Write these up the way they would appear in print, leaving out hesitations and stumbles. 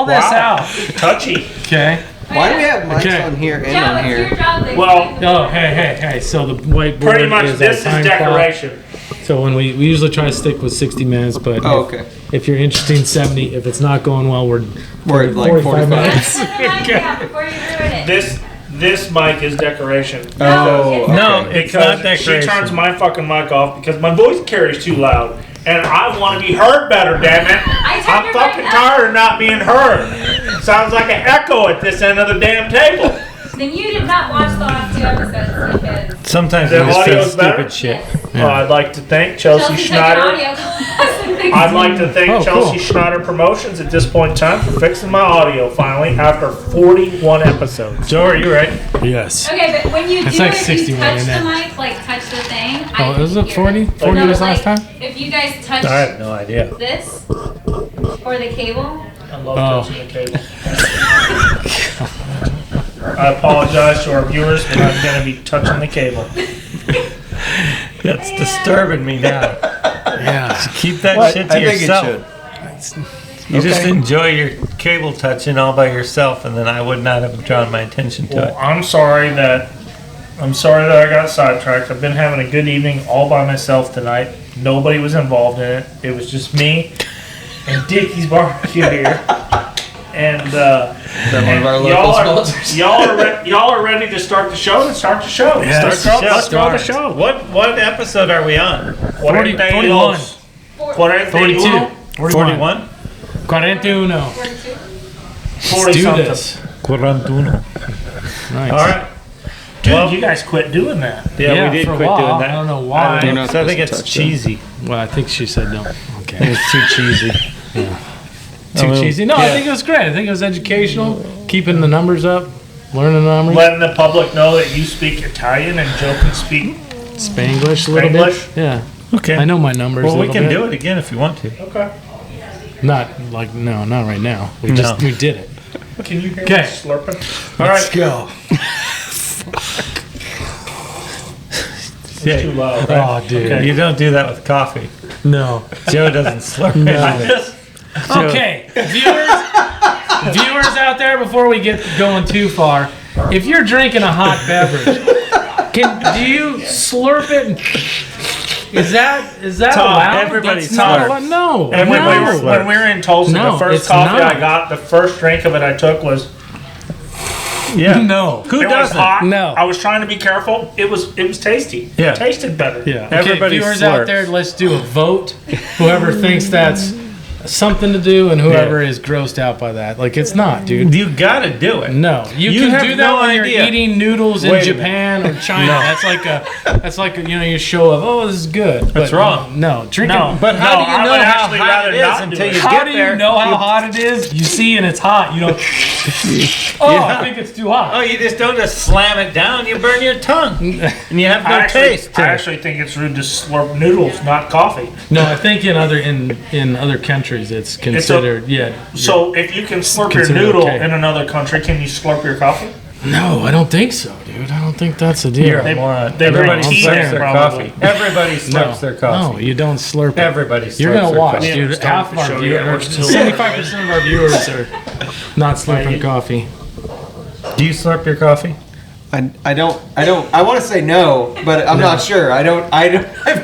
this out. Touchy. Okay. Why do we have mics on here and on here? Well, Oh, hey. So the whiteboard pretty much is this our is time clock. decoration. So when we usually try to stick with 60 minutes, but if you're interested in 70, if it's not going well, we're at like 45 minutes. Before you ruin it. This mic is decoration. No, Because she turns my fucking mic off because my voice carries too loud. And I want to be heard better, damn it. I'm fucking tired of not being heard. Sounds like an echo at this end of the damn table. Then you did not watch the last 2 episodes because Sometimes The we just audio's say better? stupid shit. I'd like to thank Chelsea Chelsea Schneider. I'd audio. like to thank Chelsea Schneider Promotions at this point in time for fixing my audio finally after 41 episodes. Joe, are you right? Yes. Okay, but when you It's do like it, 61 you touch in the there. mic, like touch the thing. Oh, is it 40? 40 No, was but, last like, time? if you guys touch I have no idea. this or the cable, I love touching the cable. I apologize to our viewers, but I'm going to be touching the cable. That's disturbing me now. Yeah. Keep that shit to I think yourself. it should. You just enjoy your cable touching all by yourself, and then I would not have drawn my attention to Well, it. I'm sorry that I got sidetracked. I've been having a good evening all by myself tonight. Nobody was involved in it. It was just me and Dickie's barbecue here. And Is that one of our local sponsors? y'all are ready to start the show. Let's start the show. Let's start the show. What episode are we on? 41. 42. 41? 41. 40 do something. this. 41. Nice. All right. Dude, Well- you guys quit doing that. Yeah, we did for a quit while. doing that. I don't know why. You're not So I think supposed to it's touch them. cheesy. Well, I think she said no. I Okay. think it's too cheesy. Too cheesy. No, I yeah. think it was great. I think it was educational, keeping the numbers up, learning the numbers. Letting the public know that you speak Italian and Joe can speak. Spanglish a little Spanglish? bit. Yeah. Okay. I know my numbers. Well, a we little can bit. do it again if you want to. Okay. Not like not right now. We No. just we did it. Can you hear me Okay. slurping? All right. go. It's too loud, right? Oh, dude. You don't do that with coffee. No. Joe doesn't slurp No. it. Just- Okay, viewers out there, before we get going too far, if you're drinking a hot beverage, do you slurp it? Is that Tom, allowed? everybody That's not slurps. allowed. No. And when, Everybody we were, when we were in Tulsa, No, the first it's coffee not. I got, the first drink of it I took was Yeah. No. Who it was doesn't? hot. No. I was trying to be careful. It was tasty. Yeah. It tasted better. Yeah. Okay, Everybody viewers slurps. out there, let's do a vote. Whoever thinks that's something to do, and whoever is grossed out by that, like it's not, dude. You gotta do it. No, you You can have do that no when idea. you're eating noodles in Wait a Japan or China. No. That's like a, you know, you show of, oh, this is good. That's But wrong. No, drinking. No. But how No, do you I know would how actually hot rather it is not do until it. you How get do there? you know how hot it is? You see and it's hot. You don't. Oh, Yeah. I think it's too hot. Oh, you just don't just slam it down. You burn your tongue, and you have no taste. I actually think it's rude to slurp noodles, not coffee. No, I think in other countries it's considered So if you can slurp your considered noodle okay. in another country, can you slurp your coffee? No, I don't think so, dude. I don't think that's a deal. You're a moron. they Everybody drink tea slurps there, their probably. coffee. Everybody slurps their coffee. No, you don't slurp it. Everybody slurps You're gonna their watch, coffee. Yeah, dude. it's Half time of to our show you viewers, what's 75% of our viewers are not slurping coffee. Do you slurp your coffee? I don't. I want to say no, but I'm not sure. I've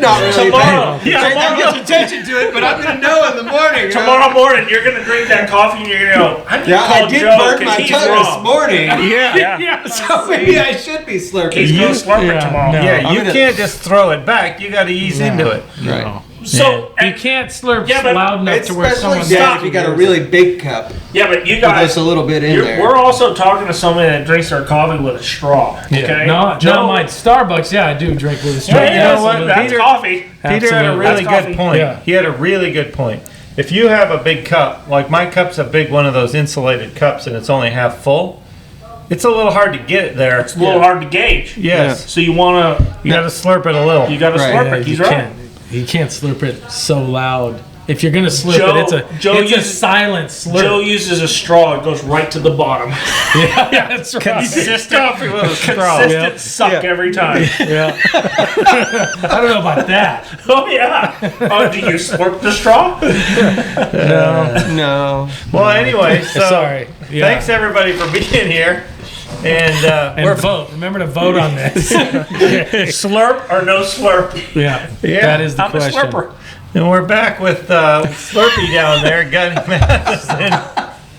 not really Tomorrow. paid that much attention to it, but I'm gonna know in the morning. Tomorrow morning, you're going to drink that coffee and you're going to go, I need to Yeah, call I did Joe burn 'cause my he's tongue wrong. this morning. Yeah. So maybe I should be slurping. He's going to slurp Yeah, it tomorrow. no. Yeah, I'm you gonna- can't just throw it back. You got to ease into it. Right. So, You can't slurp Yeah, but loud enough to where Especially someone's Dad, if you got a really big cup yeah, but you with guys, just a little bit in there. we're also talking to somebody that drinks their coffee with a straw. Okay? No, Joe, not my Starbucks. Yeah, I do drink with a straw. Yeah, You know what? That's Peter- coffee. Peter had a Absolutely. really That's good coffee. point. Yeah. He had a really good point. If you have a big cup, like my cup's a big one of those insulated cups and it's only half full, it's a little hard to get it there. It's a little hard to gauge. Yes. So you want to, You got to slurp it a little. you got to slurp it. you He's right. can't. You can't slurp it so loud If you're gonna slurp it's a silent slurp. Joe uses a straw. It goes right to the bottom. yeah, that's right. Consistent coffee with a straw. Consistent suck every time. Yeah. I don't know about that. Oh yeah. Oh, do you slurp the straw? No. Well, anyway, so Sorry. Yeah. thanks everybody for being here. And vote. Remember to vote on this. Slurp or no slurp? Yeah. Yeah. That is the I'm question. a slurper. And we're back with Slurpee down there, Gunny Madison,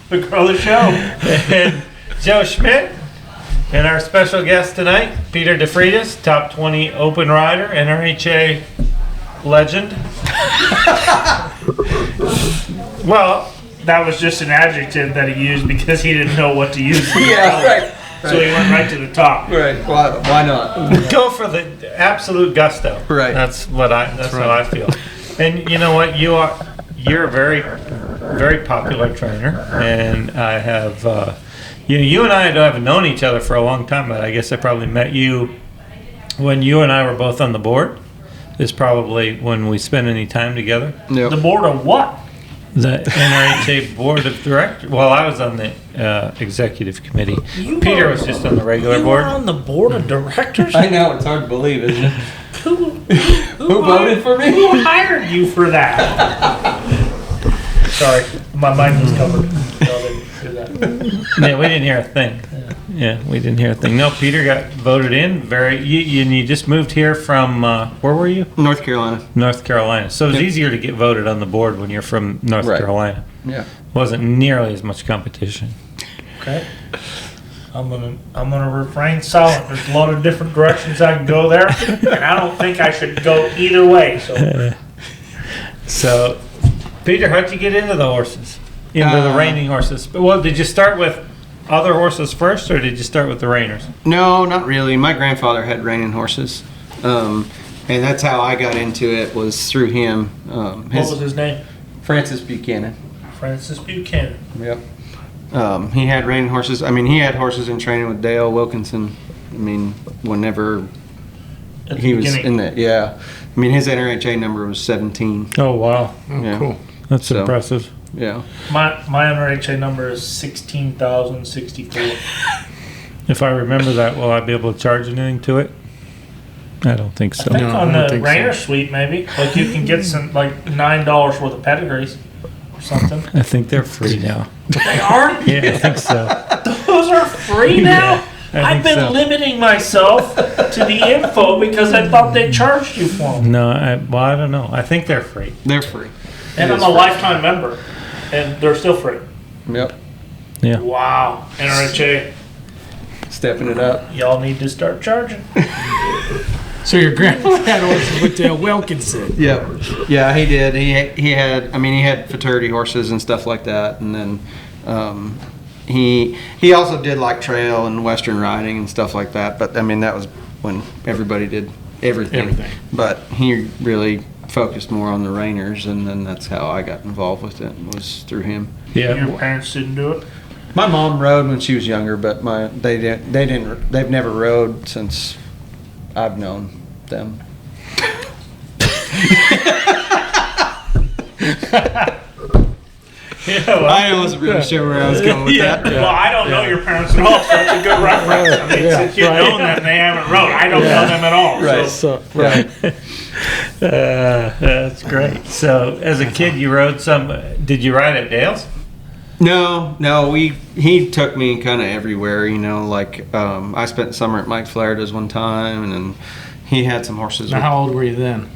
The girl of the show. and Joe Schmidt, and our special guest tonight, Peter DeFreitas, top 20 open rider, NRHA legend. Well, that was just an adjective that he used because he didn't know what to use. Yeah, right. So he went right to the top. Right. Why not? Go for the absolute gusto. Right. That's what I feel. And you know what? You're a very, very popular trainer, and I have. You and I haven't known each other for a long time, but I guess I probably met you when you and I were both on the board. Is probably when we spent any time together. Yep. The board of what? The NRHA board of directors. Well, I was on the executive committee. Peter was just on the regular You board. were on the board of directors? I know, it's hard to believe, isn't it? Who Who voted for me? Who hired you for that? Sorry, my mic was covered. No, they didn't do that. Yeah, we didn't hear a thing. Yeah, we didn't hear a thing. No, Peter got voted in. You just moved here from where were you? North Carolina. North Carolina. So it's easier to get voted on the board when you're from North Right. Carolina. Yeah. Wasn't nearly as much competition. Okay. I'm gonna refrain silent. There's a lot of different directions I can go there, and I don't think I should go either way. So So, Peter, how'd you get into the horses? Into the reining horses? Well, did you start with other horses first, or did you start with the reiners? No, not really. My grandfather had reining horses, and that's how I got into it. Was through him. what was his name? Francis Buchanan. Francis Buchanan. Yep. He had reining horses. I mean, he had horses in training with Dale Wilkinson. I mean, whenever At the he was beginning. in that, yeah. I mean, his NRHA number was 17. Oh, wow. Yeah. Cool. That's So- impressive. Yeah. My NRHA number is 16,064. If I remember that, will I be able to charge anything to it? I don't think so. I think No, on I don't the think so. Rainer suite, maybe. Like you can get some like $9 worth of pedigrees or something. I think they're free now. They are? Yeah, I think so. Those are free now? I I've think been so. limiting myself to the info because I thought they charged you for them. No, I don't know. I think they're free. They're free. And I'm a lifetime member, and they're still free. Yep. Yeah. Wow. NRHA, Stepping it up. y'all need to start charging. So your grandpa had horses with Dale Wilkinson. Yep. Yeah, he did. He had. I mean, he had Futurity horses and stuff like that, and then he also did like trail and western riding and stuff like that. But I mean, that was when everybody did everything. But he really focused more on the reiners, and then that's how I got involved with it. Was through him. Yeah. Your parents didn't do it? My mom rode when she was younger, but they've never rode since I've known them. Yeah, well, I wasn't really sure where I was going with that. Well, I don't know your parents at all, so that's a good reference. I mean, since you've known them, they haven't rode. I don't know them at all. Right. So. Right. that's great. So, as a kid, you rode some. Did you ride at Dale's? No. He took me kind of everywhere. You know, like I spent the summer at Mike Florida's one time, and then he had some horses. Now, how old were you then?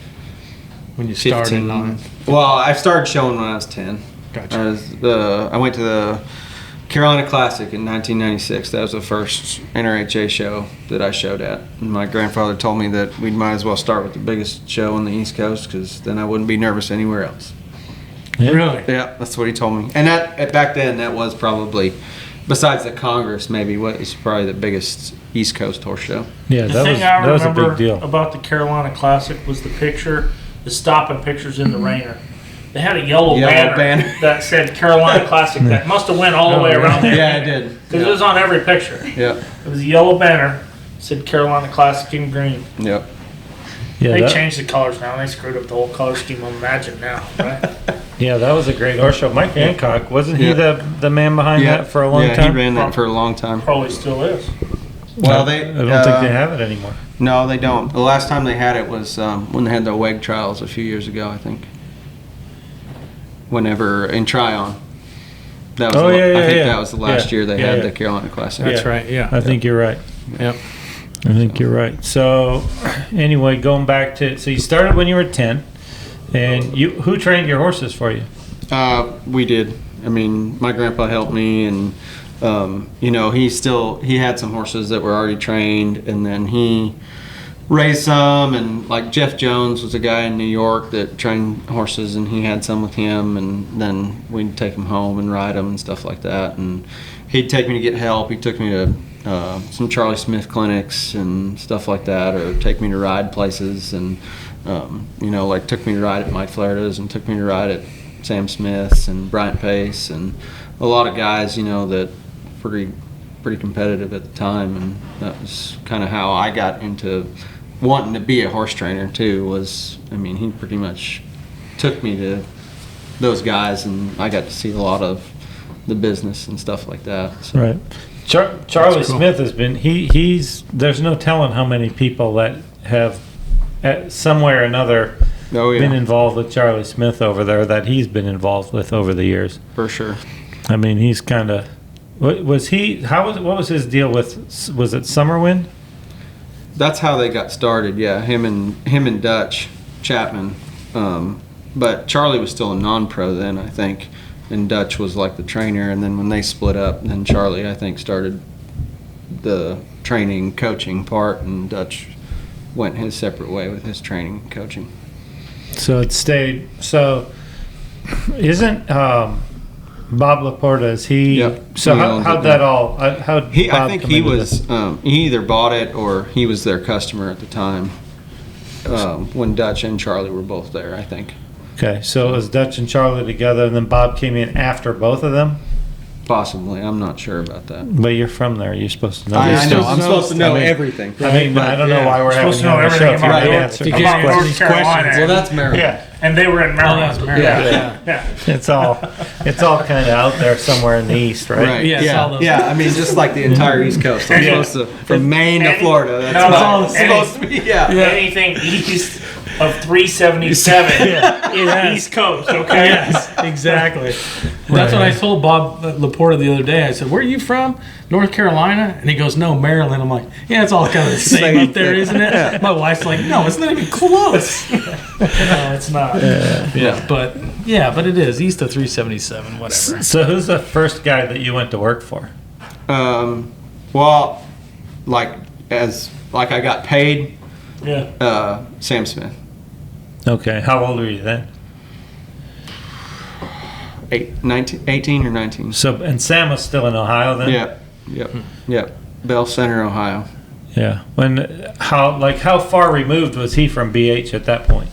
When you started 15. on it? Well, I started showing when I was 10. Gotcha. I went to the Carolina Classic in 1996. That was the first NRHA show that I showed at. And my grandfather told me that we might as well start with the biggest show on the East Coast because then I wouldn't be nervous anywhere else. Yeah. Really? Yeah, that's what he told me. And that back then, that was probably, besides the Congress, maybe what is probably the biggest East Coast horse show. Yeah, The that thing I was a remember big deal. about the Carolina Classic was the stopping pictures in the Rainer. They had a yellow banner that said Carolina Classic that must have went all the way around there. Yeah, I did. Because it was on every picture. Yeah. It was a yellow banner, said Carolina Classic in green. Yep. Yeah, They that, changed the colors now. They screwed up the whole color scheme of Imagine now, right? yeah, that was a great horse show. Mike Hancock, wasn't he the man behind that for a long yeah, time? he ran that for a long time. Probably still is. Well, I don't think they have it anymore. No, they don't. The last time they had it was when they had the WEG trials a few years ago, I think. Whenever in Tryon. That was I think that was the last year they had the Carolina Classic. That's right. Yeah. I think you're right. Yep. I think you're right. So, anyway, going back to you started when you were 10, and who trained your horses for you? We did. I mean, my grandpa helped me, and he had some horses that were already trained, and then he raised some, and like Jeff Jones was a guy in New York that trained horses, and he had some with him, and then we'd take them home and ride them and stuff like that, and he'd take me to get help. He took me to some Charlie Smith clinics and stuff like that, or take me to ride places, and like took me to ride at Mike Flaherty's and took me to ride at Sam Smith's and Bryant Pace, and a lot of guys that pretty competitive at the time, and that was kind of how I got into wanting to be a horse trainer too. He pretty much took me to those guys, and I got to see a lot of the business and stuff like that. So. Right. Charlie Smith has been he's there's no telling how many people that have some way or another been involved with Charlie Smith over there that he's been involved with over the years. For sure. I mean, he's kind of what was his deal with, was it Summerwind? That's how they got started. Yeah, him and Dutch Chapman. But Charlie was still a non-pro then, I think. And Dutch was like the trainer, and then when they split up, then Charlie, I think, started the training, coaching part, and Dutch went his separate way with his training and coaching. So it stayed. So isn't Bob Laporta? Is he? Yep. So He how'd owns that it now. all? How'd I Bob think come he into was. this? He either bought it or he was their customer at the time. When Dutch and Charlie were both there, I think. Okay, so it was Dutch and Charlie together, and then Bob came in after both of them. Possibly, I'm not sure about that. But you're from there. You're supposed to know. I these know. things. I'm supposed to know I mean, everything. I mean, I don't know why we're having Supposed you to know on the show everything if you about don't North answer Carolina. these North questions. Carolina. Well, that's Maryland. Yeah, and they were in Maryland. Yeah. It's all kind of out there somewhere in the east, right? Right. Yeah, all those- I mean, just like the entire East Coast. I'm Yeah. supposed to, from Maine to Florida. That's No, what no, it's supposed to be. Yeah. Anything east of 377 is East Coast, okay? Yes, exactly. That's what I told Bob Laporta the other day. I said, "Where are you from? North Carolina?" And he goes, "No, Maryland." I'm like, "Yeah, it's all kind of the same up there, isn't it?" My wife's like, "No, it's not even close." No, it's not. But it is east of 377, whatever. So who's the first guy that you went to work for? Well, like I got paid, Yeah. Sam Smith. Okay, how old were you then? 18 or 19. So, and Sam was still in Ohio then? Yep. Bell Center, Ohio. Yeah. How far removed was he from BH at that point?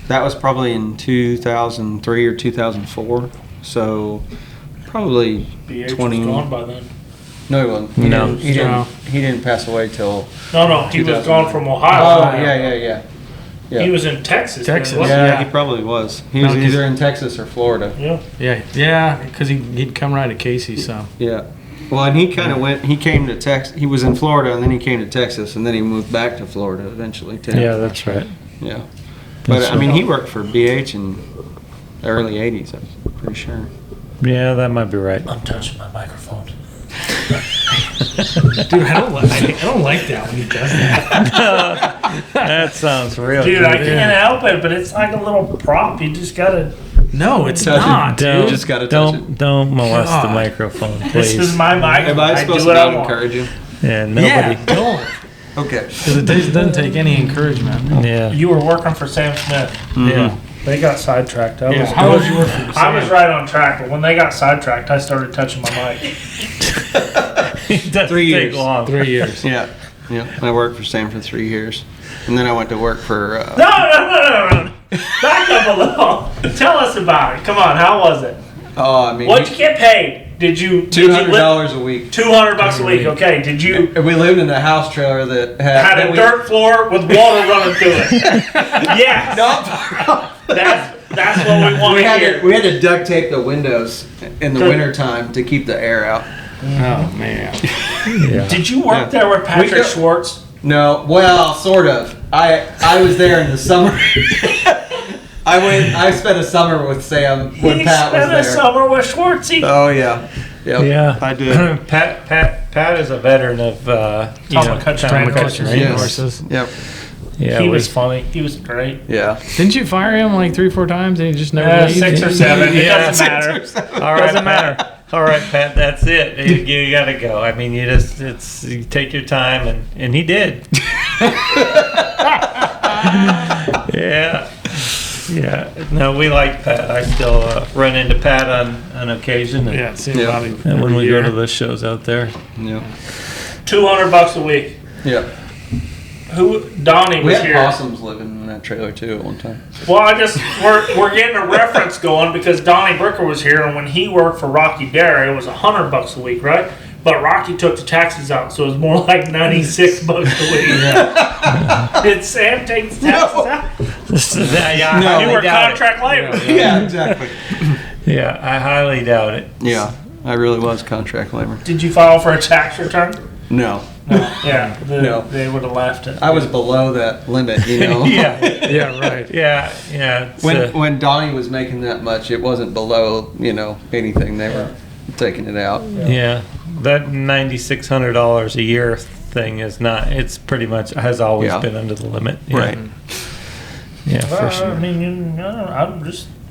That was probably in 2003 or 2004. So probably BH 20. was gone by then. No, he wasn't. No. He didn't pass away till. No, he was 2009. gone from Ohio. Oh yeah. He was in Texas. Texas. then, wasn't Yeah, he probably was. He was either in Texas or Florida. he? Yeah. Yeah, because he'd come right to Casey, so. Yeah. Well, and he kind of went. He came to Texas. He was in Florida, and then he came to Texas, and then he moved back to Florida eventually too. Yeah, that's right. Yeah. But I mean, he worked for BH in the early '80s. I'm pretty sure. Yeah, that might be right. I'm touching my microphone. Dude, I don't like that when he does that. That sounds real Dude, good. I can't help it, but it's like a little prop. You just gotta. No, it's Touch it. not, Don't, dude. just gotta touch don't molest the God. microphone, This is please. my mic. Am I I supposed do to what I not want. encourage you? Yeah, nobody. Yeah, don't. Okay. Because it doesn't take any encouragement. Yeah. You were working for Sam Smith. Yeah. They got sidetracked. Yeah, how was you working for I was Sam? right on track, but when they got sidetracked, I started touching my mic. It doesn't 3 take years. long. 3 years. Yeah. I worked for Sam for 3 years, and then I went to work for. No. Back up a little. Tell us about it. Come on, how was it? I mean, What'd you get paid? did you $200 a week. $200 a week? Okay. Did you And we lived in a house trailer that had a dirt floor with water running through it? Yes. That's what we want to hear. We had to duct tape the windows in the winter time to keep the air out. Oh man. Yeah. Did you work there with Patrick Schwartz? No, well, sort of. I was there in the summer. I spent a summer with Sam when Pat was there. He spent a summer with Schwartzy. Oh yeah. Yep, Yeah, I did. Pat is a veteran of Training Yes. horses. Yep. Yeah, He was funny. He was great. Yeah. Didn't you fire him like 3 or 4 times and he just never leaves? 6 or 7. It Yeah. doesn't matter. all right, doesn't matter. All right, Pat, that's it. You gotta go. I mean, you take your time, and he did. Yeah. Yeah. No, we like Pat. I still run into Pat on occasion. And, Yeah, it seems Yeah. about it and when every we go year. to the shows out there. Yep. $200 a week. Yep. Donnie We was had here. possums living in that trailer too at one time. Well, we're getting a reference going because Donnie Bricker was here, and when he worked for Rocky Dairy, it was $100 a week, right? But Rocky took the taxes out, so it was more like $96 a week. Did Sam take the taxes out? Yeah, No. You were contract labor. Yeah, exactly. Yeah, I highly doubt it. Yeah, I really was contract labor. Did you file for a tax return? No, Yeah, No. they would have left it. I was below that limit. You know. Yeah, Yeah, right. yeah. It's, When Donnie was making that much, it wasn't below anything. They were taking it out. yeah, that $9,600 a year thing is not. It's pretty much has always Yeah. been under the limit. Yeah. Right. Yeah, for I sure. mean,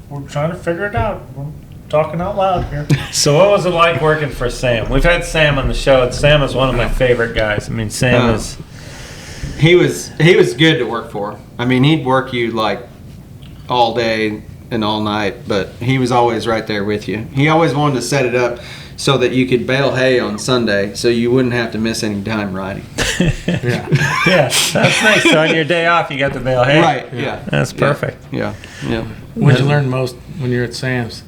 we're trying to figure it out. We're talking out loud here. So what was it like working for Sam? We've had Sam on the show, and Sam is one of my favorite guys. I mean, Sam is. He was good to work for. I mean, he'd work you like all day and all night, but he was always right there with you. He always wanted to set it up so that you could bale hay on Sunday, so you wouldn't have to miss any time riding. Yeah. Yeah, that's nice. So on your day off, you got to bale hay. Right. Yeah. That's perfect. Yeah. Yeah. What'd you learn most when you're at Sam's?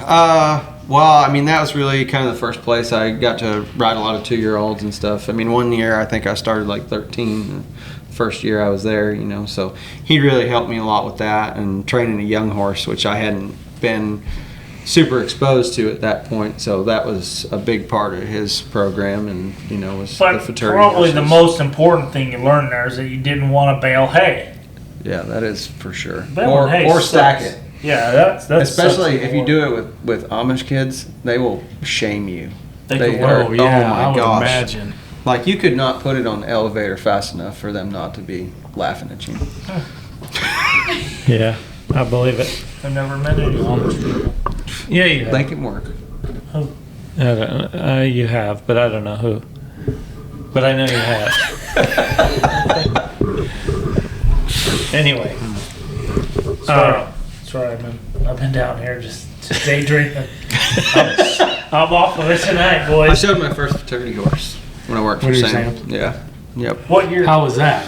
Well, I mean, that was really kind of the first place I got to ride a lot of 2-year-olds and stuff. I mean, one year I think I started like 13. The first year I was there, so he really helped me a lot with that and training a young horse, which I hadn't been super exposed to at that point. So that was a big part of his program, and was But the Futurity probably the horses. most important thing you learned there is that you didn't want to bale hay. Yeah, that is for sure. Baling hay Or stack sucks. it. Yeah, that's Especially such if you do it with Amish kids, they will shame you. They They can are- Oh yeah, my I would gosh. imagine. Like, you could not put it on the elevator fast enough for them not to be laughing at you. Yeah, I believe it. I've never met any Amish people. Yeah, you have. They can work. I don't know. You have, but I don't know who. But I know you have. Anyway. Sorry, I've been down here just daydreaming. I'm off of it tonight, I boys. showed my first Futurity horse when I worked for When you were Sam. Sam? Yeah. Yep. What year? How was that?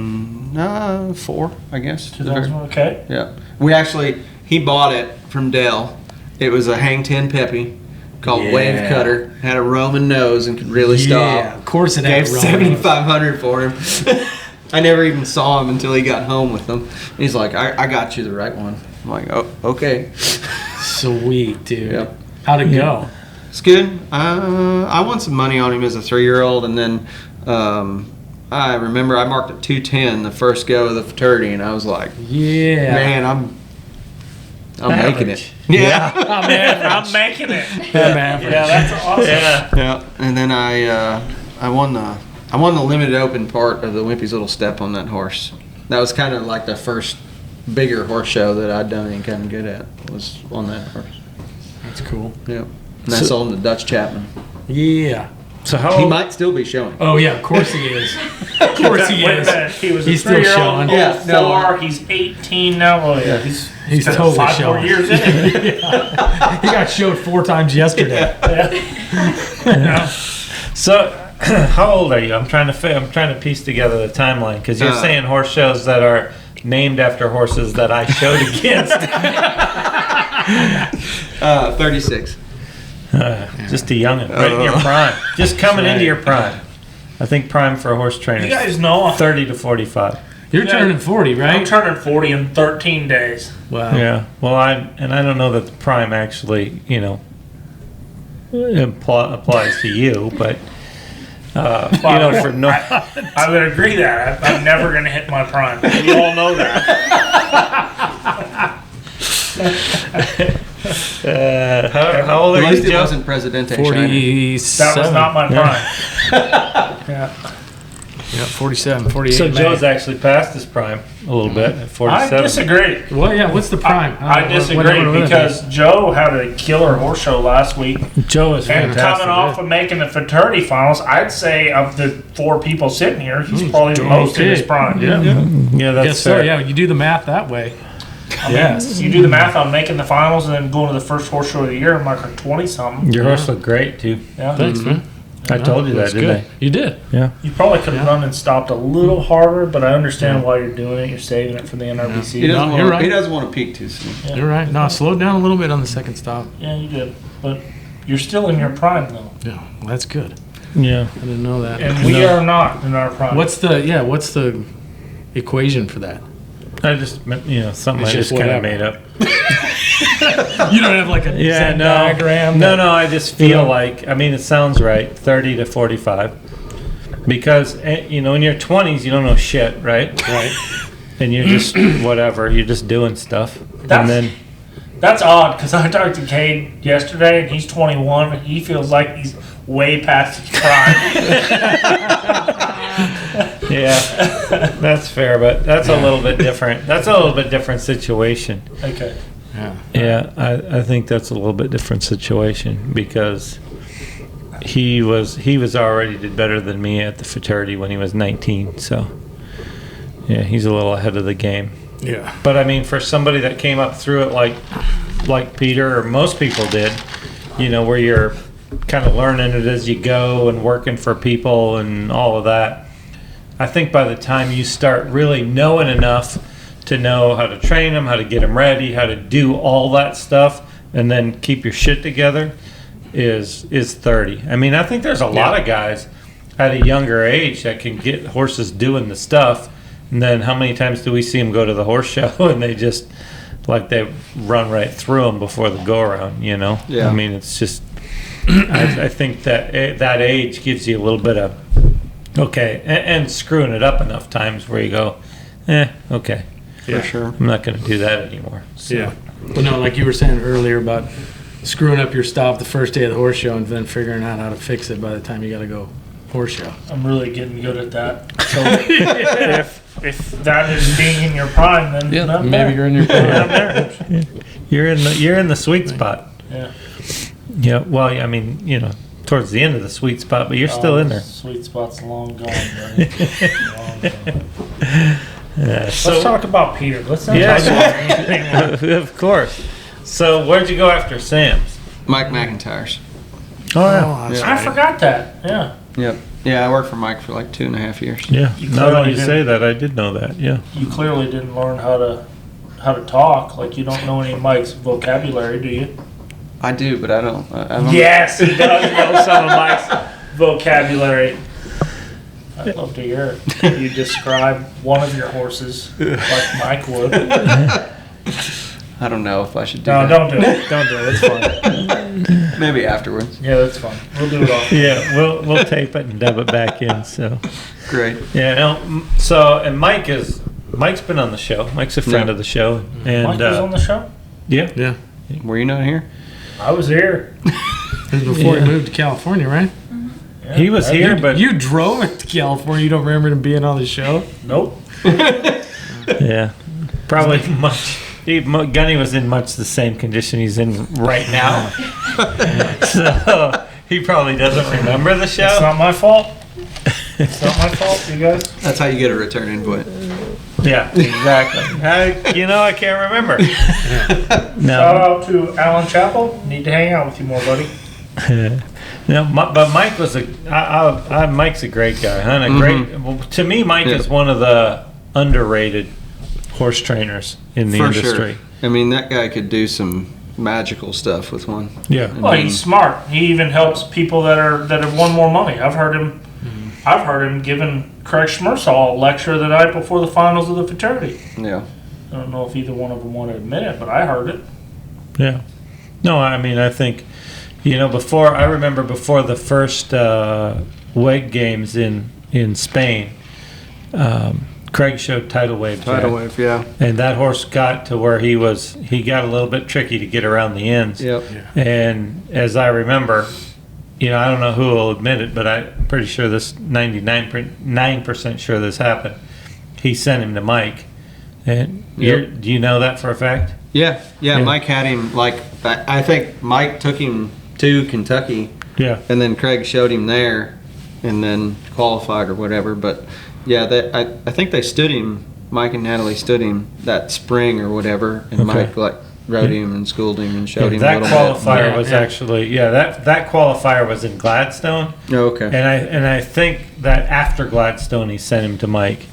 2004, I guess. 2000, okay. Yeah. He bought it from Dell. It was a hang 10 peppy called Yeah. Wave Cutter. Had a Roman nose and could really stop. Yeah, of course it Gave had Roman nose. $7,500 for him. I never even saw him until he got home with them. He's like, I got you the right one. I'm like, oh, okay. Sweet, dude. Yep. How'd it go? It's good. I won some money on him as a 3-year-old, and then I remember I marked at 210 the first go of the Futurity, and I was like, Yeah. man, I'm making it. Yeah. I'm making it. I'm average. Yeah, that's awesome. Yeah. Yeah. And then I won the limited open part of the Wimpy's Little Step on that horse. That was kind of like the first bigger horse show that I'd done any kind of good at, was on that horse. That's cool. Yeah. And I sold him to Dutch Chapman. Yeah. So how He old? might still be showing. Oh yeah, of course he is. Of course he Wait a is. minute. He was He's a still 3-year-old. showing. Yeah, no. 4. He's 18 now. Oh yeah, he's got totally 5 more showing. years in it. He got showed 4 times yesterday. So, how old are you? I'm trying to piece together the timeline because you're saying horse shows that are named after horses that I showed against. 36. Just a young'un, right in your prime. Just coming into your prime. I think prime for a horse trainer. You guys know 30 to 45. You're turning 40, right? I'm turning 40 in 13 days. Wow. Yeah. Well, I don't know that the prime actually, applies to you, but for no. I would agree that I'm never going to hit my prime. We all know that. How old At are least you, it Joe? wasn't Presidente Shiner. 47. That was not my prime. Yeah, 47, 48. So May. Joe's actually past his prime a little bit at 47. I disagree. Well, yeah, what's the prime? I disagree because Joe had a killer horse show last week. Joe is And fantastic. coming off of making the Futurity finals, I'd say of the 4 people sitting here, he's probably the most in his prime. Yeah, Yeah, that's Yes, sir. fair. Yeah, you do the math that way. I mean, you do the math on making the finals and then going to the first horse show of the year, I'm like a 20-something. Your horse looked great too. Yeah. Thanks, man. I told you that, That's didn't good. You did. I? You probably could have run and stopped a little harder, but I understand why you're doing it. You're saving it for the NRBC. He doesn't, No, you're right. he doesn't want to peak too soon. Yeah. You're right. No, slow down a little bit on the second stop. Yeah, you did. But you're still in your prime, though. Yeah, well, that's good. Yeah. I didn't know that. And we are not in our prime. What's the equation for that? I just, something It's I just just kind of whatever. made up. You don't have like a Venn diagram. No, I just feel like, it sounds right, 30 to 45. Because, in your 20s, you don't know shit, right? Right. And you're just, whatever, you're just doing stuff. That's- And then, That's odd, because I talked to Cade yesterday, and he's 21, and he feels like he's way past his prime. yeah, that's fair, but that's a little bit different. That's a little bit different situation. Okay. Yeah, I think that's a little bit different situation because he was already did better than me at the Futurity when he was 19. So yeah, he's a little ahead of the game. Yeah. But for somebody that came up through it like Peter or most people did, where you're kind of learning it as you go and working for people and all of that. I think by the time you start really knowing enough to know how to train them, how to get them ready, how to do all that stuff, and then keep your shit together, is 30. I think there's a lot of guys at a younger age that can get horses doing the stuff, and then how many times do we see them go to the horse show and they just they run right through them before the go around? Yeah. It's just I think that age gives you a little bit of okay, and screwing it up enough times where you go, okay. For sure. I'm not going to do that anymore. So. Yeah. Well, no, like you were saying earlier about screwing up your stop the first day of the horse show and then figuring out how to fix it by the time you got to go horse show. I'm really getting good at that. So if that is being in your prime, then I'm maybe there. you're in your prime. I'm there. You're in the sweet spot. Yeah. Yeah. Well, towards the end of the sweet spot, but you're still in there. Sweet spot's long gone, buddy. Long gone. Let's So, talk about Peter. Let's not Yeah. talk about anything else. of course. So, where'd you go after Sam's? Mike McIntyre's. Oh Yeah. I forgot that. Yeah. Yep. Yeah, I worked for Mike for like 2.5 years. Yeah. You Now that clearly you didn't- say that, I did know that. Yeah. You clearly didn't learn how to talk. Like you don't know any of Mike's vocabulary, do you? I do, but I don't. Yes, he does know some of Mike's vocabulary. I'd love to hear it. You describe one of your horses like Mike would. I don't know if I should do No, that. don't do it. Don't do it. It's fine. Maybe afterwards. Yeah, that's fine. We'll do it all. Yeah. We'll tape it and dub it back in. So. Great. Yeah. No. So, and Mike's been on the show. Mike's a friend Yeah. of the show, and Mike was on the show? yeah. Yeah. Were you not here? I was here. It was before he moved to California, right? Yeah, He was here, but You drove it to California. You don't remember him being on the show? Nope. yeah, probably much. Gunny was in much the same condition he's in right now, so he probably doesn't remember the It's show. not my fault. It's not my fault, you guys. That's how you get a return invoice. Yeah, exactly. I can't remember. Shout No, out to Alan Chappell. Need to hang out with you more, buddy. no, but Mike was Mike's a great guy, huh? And a great. Well, to me, Mike Yeah. is one of the underrated horse trainers in the For industry. sure. I mean, that guy could do some magical stuff with one. Yeah. Well, he's smart. He even helps people that have won more money. I've heard him giving Craig Schmersall a lecture the night before the finals of the Futurity. Yeah. I don't know if either one of them want to admit it, but I heard it. Yeah. No, I mean, I think, I remember before the first WEG games in Spain, Craig showed Tidal Wave. Tidal Wave, yeah. And that horse got to where he got a little bit tricky to get around the ends. Yep. And as I remember, I don't know who will admit it, but I'm pretty sure 99% sure this happened. He sent him to Mike. And do you know that for a fact? Yeah. Mike had him, I think Mike took him to Kentucky. Yeah. And then Craig showed him there and then qualified or whatever. But yeah, I think they stood him, Mike and Natalie stood him that spring or whatever. And Okay. Mike rode him and schooled him and showed him a that little qualifier bit. was actually that qualifier was in Gladstone. Oh, okay. And I think that after Gladstone he sent him to Mike.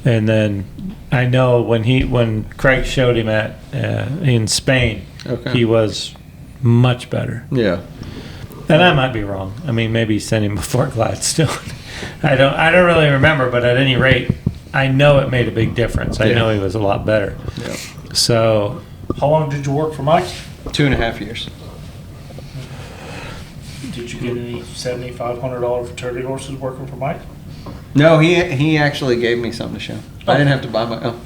And then I know when Craig showed him in Spain, Okay. he was much better. Yeah. And I might be wrong. I mean, maybe he sent him before Gladstone. I don't really remember, but at any rate, I know it made a big difference. I know he was a lot better. Yeah. So, How long did you work for Mike? 2.5 years. Did you get any $7,500 Futurity horses working for Mike? No, he actually gave me something to show. I didn't have to buy my own.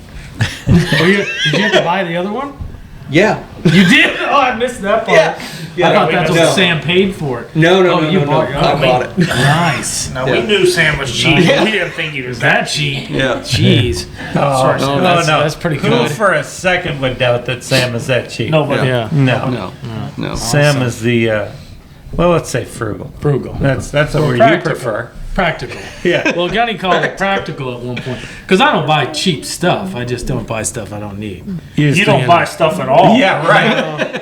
Did you have to buy the other one? Yeah. You did? Oh, I missed that part. Yeah. I thought that's what No. Sam paid for it. No, you bought it. I bought it. Nice. Now, Yeah. we knew Sam was cheap. Yeah. We didn't think he was Is that cheap? Yeah. Jeez. oh, Sorry, no, that's pretty Who good. for a second would doubt that Sam is that cheap? Nobody. Yeah. No. No. Sam is the, let's say frugal. Frugal. That's a Well, word you practical. prefer. Practical. Yeah. Well, Gunny called it practical at one point. Because I don't buy cheap stuff. I just don't buy stuff I don't need. You don't buy stuff at all. Yeah, right.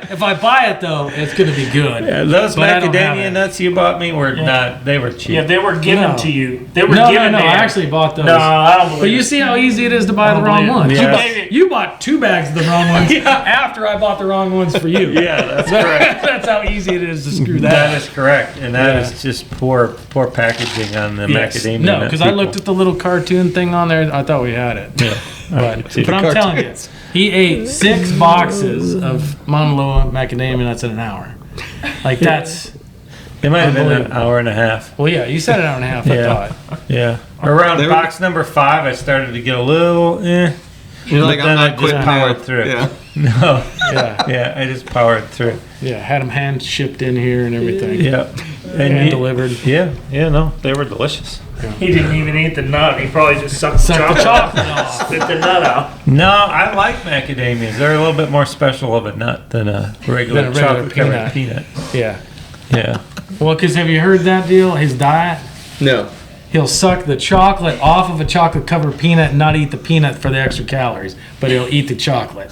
If I buy it, though, it's going to be good. Yeah, those But I don't have macadamia it. nuts you bought me were not, they were cheap. Yeah, they were given No. to you. They were No, given no, to I you. actually bought those. No, I don't believe But you it. see how easy it is to buy the wrong believe it. ones. Yeah. You bought 2 bags of the wrong ones after I bought the wrong ones for you. Yeah, that's correct. That's how easy it is to screw that That up. is correct, and that Yeah. is just poor packaging on the macadamia No, nut because I people. looked at the little cartoon thing on there. I thought we had it. Yeah. But I'm telling you, he ate 6 boxes of Mauna Loa macadamia nuts in an hour. Like that's, It might have been an Unbelievable. hour and a half. well, yeah, you said an hour and a half. I Yeah. thought. Yeah. Around They were- box number 5, I started to get a little, You're like, but I'm then I not just quitting powered now. through. Yeah. No. Yeah, Yeah, I just powered through. yeah. Had them hand shipped in here and everything. Yeah. And you- delivered. Yeah, no, they were delicious. He didn't even eat the nut. He probably just sucked Suck the the chocolate off. Spit the nut out. No, I like macadamias. They're a little bit more special of a nut than a regular, Than a regular chocolate covered peanut. Yeah. Yeah. Well, because have you heard that deal? His diet? No. He'll suck the chocolate off of a chocolate covered peanut and not eat the peanut for the extra calories, but he'll eat the chocolate.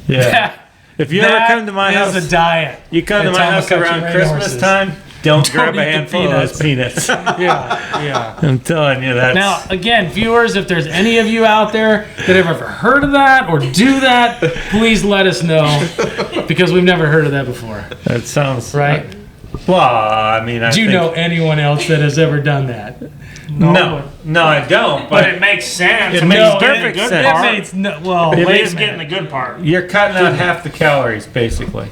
Yeah. If you ever That come to my is house, a diet. you come to It's my how house McIntyre around trained Christmas horses. time, don't grab eat a the handful of those peanuts. Yeah, yeah. I'm telling you, that's Now, again, viewers, if there's any of you out there that have ever heard of that or do that, please let us know because we've never heard of that before, that sounds right? Well, I mean, I Do you think, know anyone else that has ever done that? No, I don't. But But it makes sense. It I mean, makes he's getting perfect the good sense. It part. makes no, well, It wait He's a getting the minute. good part. you're cutting out half the calories, basically.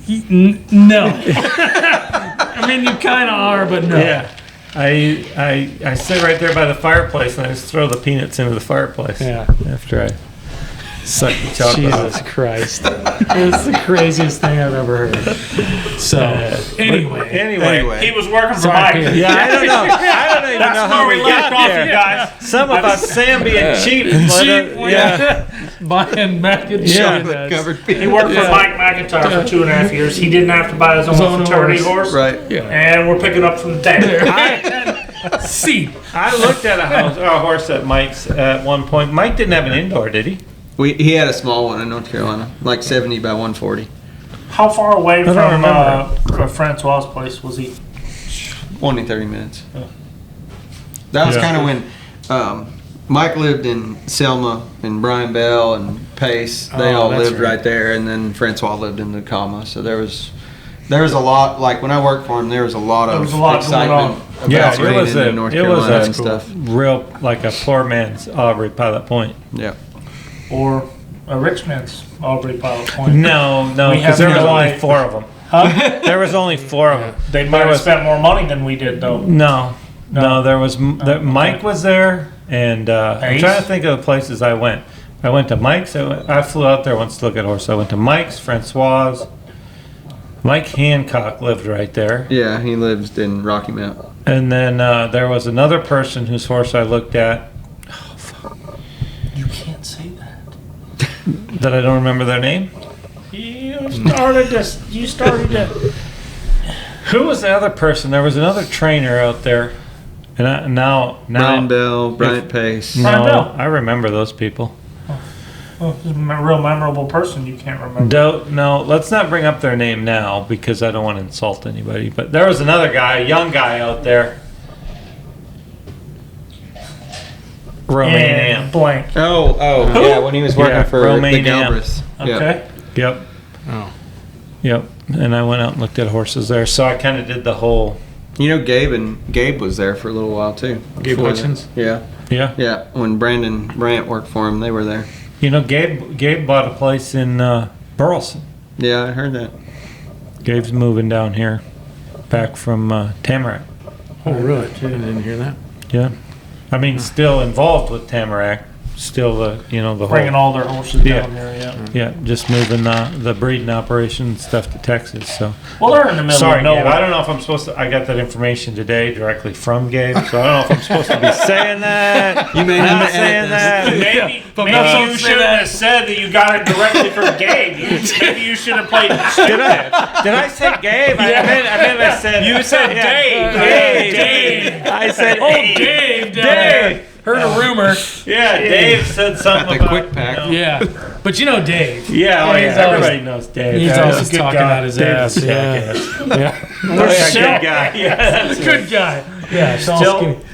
No. I mean, you kind of are, but no. Yeah. I sit right there by the fireplace and I just throw the peanuts into the fireplace. Yeah. After I suck the chocolate Jesus off. Christ. It's the craziest thing I've ever heard. So, anyway. Anyway. He was working for Sorry, Mike. Peter. Yeah, I don't know. I don't even know That's how where we we left got off, there. you guys. Something about Sam being cheap. Yeah. Buying mac and cheese. Chocolate covered He peanut. worked for Mike McIntyre for 2.5 years. He didn't have to buy his own own Futurity horse. horse. Right. And we're picking up from there. See. I looked at a horse at Mike's at one point. Mike didn't have an indoor, did he? He had a small one in North Carolina, like 70 by 140. How far away don't from remember. Francois' place was he? Only 30 minutes. That was Yeah. kind of when Mike lived in Selma, and Brian Bell and Pace. They all that's lived right there, and then Francois lived in Tacoma. So there was a lot. Like when I worked for him, there was a lot of excitement about bringing in North Carolina and stuff. Real like a poor man's Aubrey Pilot Point. Yeah. Or a rich man's Aubrey Pilot Point. No, because there was only 4 of them. Huh? There was only 4 of them. They might have spent more money than we did, though. No, there was Mike was there, and I'm trying to think of the places I went. I went to Mike's. I flew out there once to look at horses. I went to Mike's, Francois. Mike Hancock lived right there. Yeah, he lives in Rocky Mount. And then there was another person whose horse I looked at. Oh, fuck. You can't say that. That I don't remember their name. You started this. Who was the other person? There was another trainer out there. And now Brian Bell, Bryant Pace. Brian Bell. I remember those people. Well, he's a real memorable person you can't remember. No, let's not bring up their name now because I don't want to insult anybody. But there was another guy, a young guy out there. Romaine And Amp. blank. Oh, yeah, when he was working for Romaine the Amp. Galbraiths. Okay. Yep. Oh. Yep. And I went out and looked at horses there. So I kind of did the whole. You know, Gabe was there for a little while too. Gabe Before Hutchins? that. Yeah. Yeah. When Brandon Brandt worked for him, they were there. You know, Gabe bought a place in Burleson. Yeah, I heard that. Gabe's moving down here, back from Tamarack. Oh, really? I didn't hear that. Yeah. I mean, still involved with Tamarack. Still the whole. Bringing all their horses Yeah. down here, yeah. Yeah, just moving the breeding operation and stuff to Texas. So Well, they're in the middle sorry, of Gabe. nowhere. I don't know if I'm supposed to. I got that information today directly from Gabe, so I don't know if I'm supposed to be saying that. You may I'm have not to saying edit that. Maybe, But maybe not you supposed to say shouldn't that. have said that you got it directly from Gabe. Maybe you should have played Did I say Gabe? I meant I said. You said Dave. Dave. I said Dave. Dave. Heard a rumor. Yeah, Dave said something the about quick pack. you know- Yeah. But you know Dave. Yeah, oh, He's yeah. always- Everybody knows Dave. He's Yeah, always good talking guy. out his Dave's ass. a Yeah. jackass. Yeah. Oh, yeah, good guy. Yeah, that's right. Good guy. Yeah.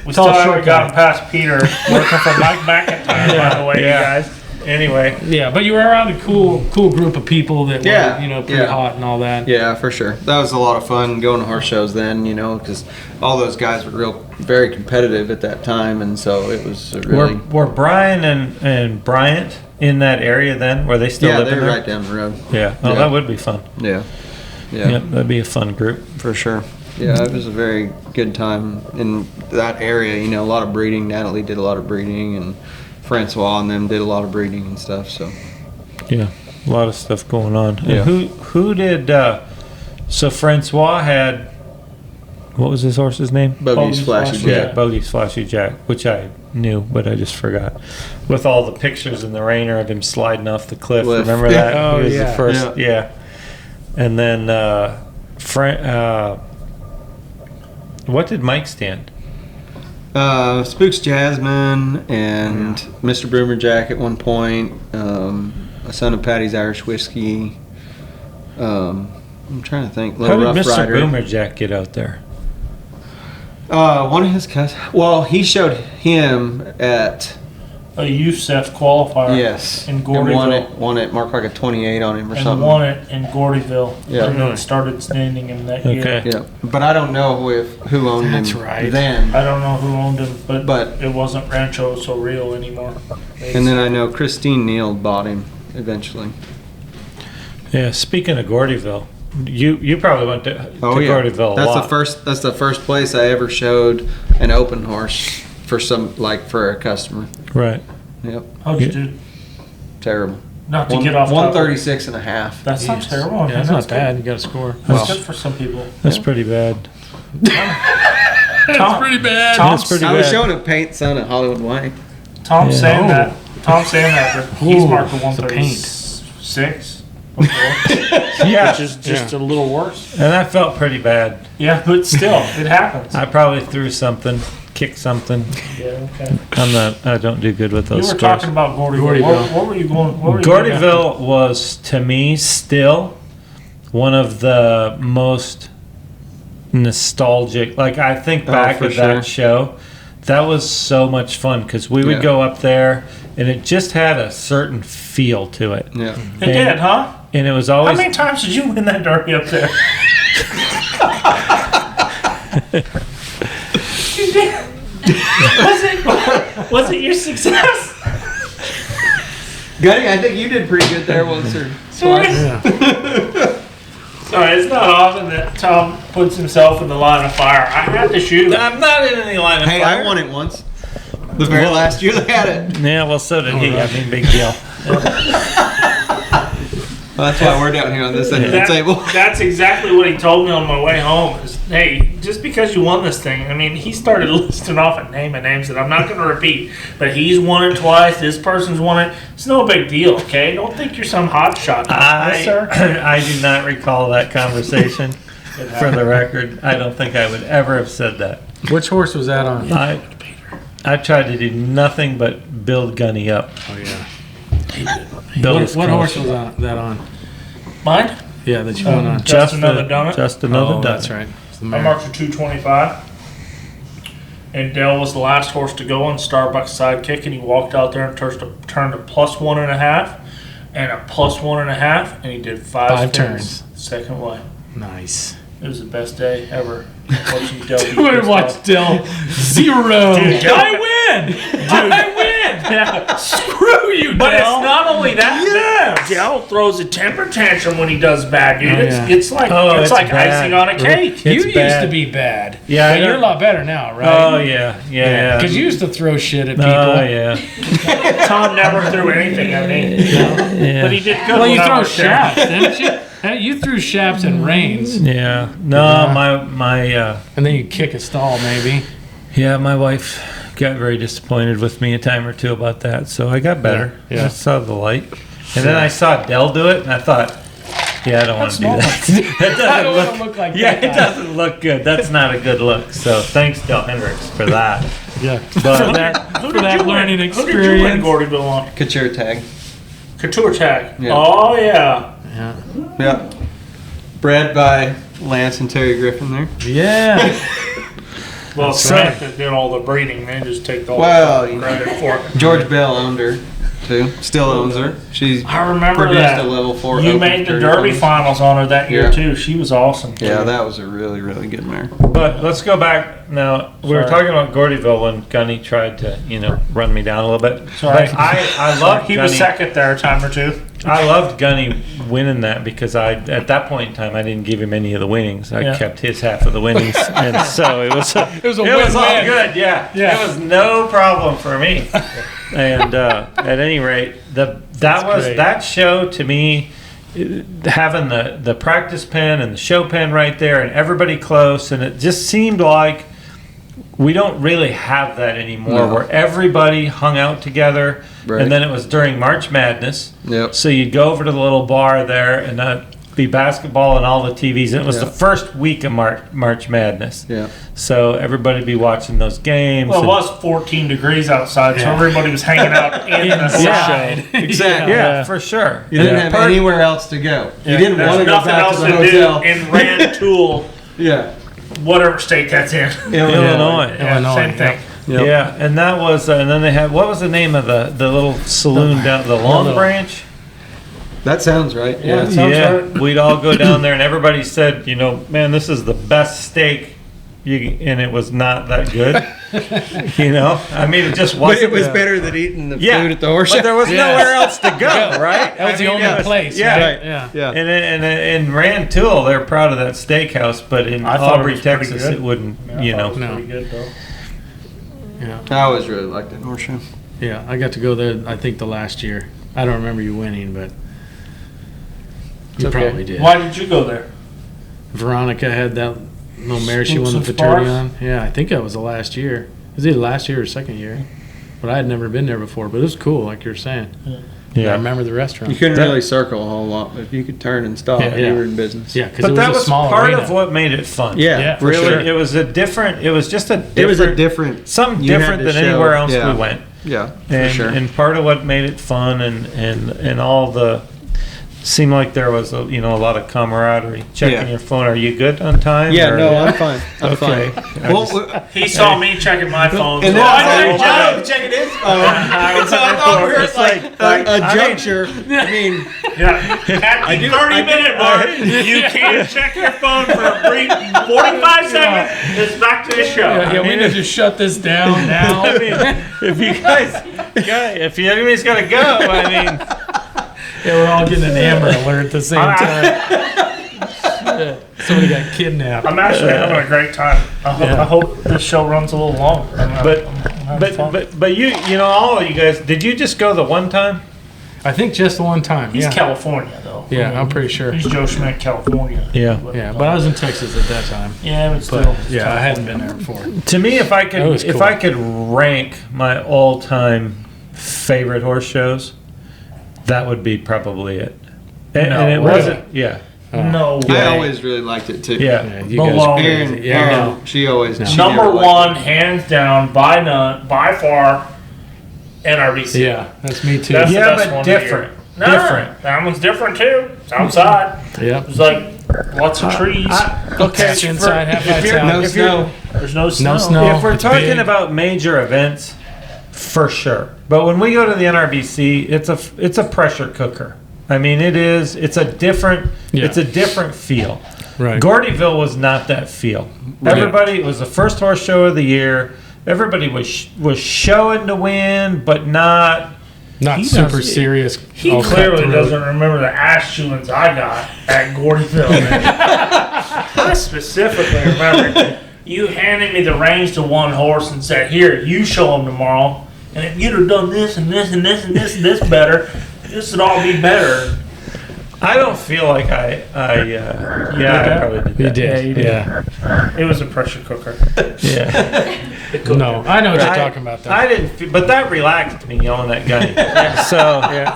We still haven't gotten past Peter working for Mike McIntyre, by the way, Yeah. you guys. Anyway, Yeah, but you were around a cool group of people that Yeah, were, pretty yeah. hot and all that. Yeah, for sure. That was a lot of fun going to horse shows then, because all those guys were very competitive at that time, and so it was really. were Brian and Bryant in that area then? Were they still Yeah, living they were there? right down the road. Yeah. Oh, Yeah. that would be fun. Yeah. Yeah. Yeah, That'd be a fun group. for sure. Yeah, it was a very good time in that area. A lot of breeding. Natalie did a lot of breeding, and Francois and them did a lot of breeding and stuff. So Yeah, a lot of stuff going on. Yeah. And who did? So Francois had. What was his horse's name? Bogey's Flashy Jack. Bogey's Flashy Jack, which I knew, but I just forgot. With all the pictures in the rainer of him sliding off the cliff. Remember that? Oh, He was yeah. the first. Yeah. And then what did Mike stand? Spooks Jasmine and Mr. Broomer Jack at one point. A son of Patty's Irish Whiskey. I'm trying to think. How Little did Rough Mr. Rider. Boomer Jack get out there? One of his cousins. Well, he showed him at A USEF qualifier. yes, In and Gordyville. won it. Marked like a 28 on him or And something. won it in Gordyville. Yeah. And then started standing him that year. Okay. Yeah, but I don't know who owned That's him right. then. I don't know who owned him, but But- it wasn't Rancho So Real anymore. And then I know Christine Neal bought him eventually. Yeah. Speaking of Gordyville, you probably went to Gordyville a That's lot. That's the first place I ever showed an open horse for for a customer. Right. Yep, How'd you do? terrible. Not to get off topic. 136 and a half. That's not Jeez. terrible. I Yeah, mean, that's not good. bad. You got to score. That's Well. good for some people. That's pretty bad. That's pretty bad. Tom's, That's pretty I was bad. showing a paint son at Hollywood White. Tom's Yeah. saying Oh. that. Tom's saying that. But he's Ooh, marked a it's a paint. 136 before, Yeah. which is just a little worse. And that felt pretty bad. Yeah, but still, it happens. I probably threw something, kicked something. Yeah, okay. I don't do good with You those were scores. talking about Gordyville. Gordyville. What were you going? What were you going after? Gordyville was, to me, still one of the most nostalgic. Like, I think back for of sure. that show. that was so much fun because we would go up there and it just had a certain feel to it. Yeah. It did, huh? And it was How always many times did you win that derby up there? Was it your success? Gunny, I think you did pretty good there once or twice. All right, it's not often that Tom puts himself in the line of fire. I had to shoot him. I'm not in any line of Hey, fire. I won it once. The very last year they had it. Yeah, well, so did he. I mean, big deal. Well, that's why we're down here on this end of the table. That's exactly what he told me on my way home. Is, hey, just because you won this thing, I mean, he started listing off a name of names that I'm not going to repeat, but he's won it twice. This person's won it. It's no big deal, okay? Don't think you're some hot shot. Yes, sir. I do not recall that conversation. For the record, I don't think I would ever have said that. Which horse was that on? I tried to do nothing but build Gunny up. Oh yeah. What horse was that on? Mine? Yeah, that you went on. Just another donut. Just another donut. That's right. It's the I mare. marked for 225. And Dale was the last horse to go on Starbucks sidekick, and he walked out there and turned a +1.5 and a +1.5, and he did five turns. Second way. Nice. It was the best day ever watching Dale be Dude, pissed watch off. Dell 0. Dude, I win. I win. Yeah. Screw you, But Dell. it's not only that. Dale throws a temper tantrum when he does bad, dude. Oh, yeah. It's like it's like bad. icing on a cake. You It's used bad. to be bad. Yeah, but I you're a know. lot better now, right? Oh yeah. Because you used to throw shit at people. Oh yeah. Tom never threw anything at me, Yeah. but he did good. Well, you when I throw worked there. shaps, didn't you? Hey, you threw shaps and reins, Yeah. No, my and then you kick a stall, maybe. my wife got very disappointed with me a time or two about that, so I got better. Yeah. I saw the light, and then I saw Dell do it, and I thought, I don't want to do that. That doesn't I don't wanna look like that it guy. doesn't look good. That's not a good look. So thanks, Del Hendricks, for that. Yeah. But for that learning Who did you win experience. Gordyville on? Couture tag. Couture tag. Yeah. Oh yeah. Yeah. Yep. Bred by Lance and Terry Griffin there. Yeah. Well, it's right. Frank that did all the breeding. They just take all Well, the you know. credit for it. George Bell owned her, too. Still owns her. She's I remember produced that. a level 4. You open made the Couture Derby tag. finals on her that year Yeah. too. She was awesome. Yeah, that was a really, really good mare. But let's go back now. We were Sorry. talking about Gordyville when Gunny tried to, run me down a little bit. Sorry. But I loved He Gunny. was second there a time or two. I loved Gunny winning that because at that point in time I didn't give him any of the winnings. I Yeah. kept his half of the winnings, and so it was It was a all win-win. good. Yeah, Yeah. it was no problem for me. And at any rate, great. that show to me. Having the practice pen and the show pen right there and everybody close, and it just seemed like we don't really have that anymore, No. where everybody hung out together. Right. And then it was during March Madness, Yep. so you'd go over to the little bar there and be basketball and all the TVs, and it was Yeah. the first week of March Madness, Yeah. so everybody be watching those games. Well, it and- was 14 degrees outside, so Yeah. everybody was hanging out in the sun. Inside. Exactly. yeah, for sure. You didn't have Part- anywhere else to go. You Yeah, didn't there's want to go nothing back else to the to hotel. do in Rantoul, Yeah. whatever state that's in. Illinois. Yeah, Illinois, same thing. Yep. Yeah, and that was, and then they had, what was the name of the little saloon down, the Long Little- Branch? That sounds right. Yeah. Yeah. Sounds Yeah, right. we'd all go down there and everybody said, man, this is the best steak. And it was not that good. I mean, it just But wasn't. it was better than eating the Yeah, food at the horse but show. there was Yeah. nowhere else to go, right? That was the only place. Yeah. right? Right. Yeah. Yeah. And in Rantoul, they're proud of that steakhouse, but in I thought it Aubrey, was pretty Texas, good. it wouldn't, Yeah, I thought it was No. pretty good though. Yeah. I always really liked that horse show. Yeah. I got to go there. I think the last year. I don't remember you winning, but you okay. probably did. Why did you go there? Veronica had that little mare she won the Some Futurity spars? on. Yeah, I think that was the last year. It was either last year or second year. But I had never been there before. But it was cool, like you were saying. I Yeah. remember the You restaurant. couldn't That- really circle a whole lot, but if you could turn and stop, Yeah. you were in business. Yeah, because But it that was a was small part arena. of what made it fun. Yeah, Yeah, for Really, sure. it was just a different. It was a different. something you had different to than show- anywhere else yeah. we went. Yeah, for And, sure. and part of what made it fun and all seemed like there was a lot of camaraderie. Checking Yeah. your phone. Are you good on time? Yeah, or- no, I'm fine. I'm Okay. fine. Well, He saw me checking my phone. and so then I I was was like, like, checking his phone. And so I thought we were at like a juncture. I mean, yeah. At the 30-minute mark, you can't check your phone for a brief 45 seconds. It's back to the show. Yeah, we need to shut this down now. I mean, if you guys, if anybody's got to go, I mean, Yeah, we're all getting an Amber Alert at the same time. Shit. Somebody got kidnapped. I'm actually having a great time. I hope this show runs a little longer. I'm having fun. but you know, all of you guys, did you just go the one time? I think just one time. He's Yeah, California, though. yeah, I'm pretty sure. He's Joe Schmidt, California. Yeah. Yeah, but I was in Texas at that time. Yeah, but still. But yeah, I hadn't been there before. To me, if I could, That was if cool. I could rank my all-time favorite horse shows, that would be probably it. And, No and it way. wasn't. Yeah. No way. I always really liked it too. Yeah. Yeah, you Malone. guys are Aaron, crazy. Yeah, Aaron, she always. she Number never liked one, it. hands down, by far, NRBC. yeah, that's me too. That's Yeah, the best but one different. No, Different. that one's different too. It's outside. Yep. There's like lots of trees. Okay. Half inside, half if you're- outside. No if you're- snow. There's no snow. No snow. If we're It's talking big. about major events, for sure. But when we go to the NRBC, it's a pressure cooker. I mean, it is. It's a different. Yeah. It's a different feel. Right. Gordyville was not that feel. Everybody, it was the first horse show of the year. Everybody was showing to win, but not. Not He super does- serious. He all clearly cutthroat. doesn't remember the ass chewings I got at Gordyville. Man. I specifically remember you handed me the reins to one horse and said, "Here, you show him tomorrow. And if you'd have done this and this and this and this and this better, this would all be better." I don't feel like I probably did. You that. did. Yeah, you did. Yeah. It was a pressure cooker. Yeah. No, I know what you're I- talking about. Though. I didn't, but that relaxed me yelling at Gunny. So yeah.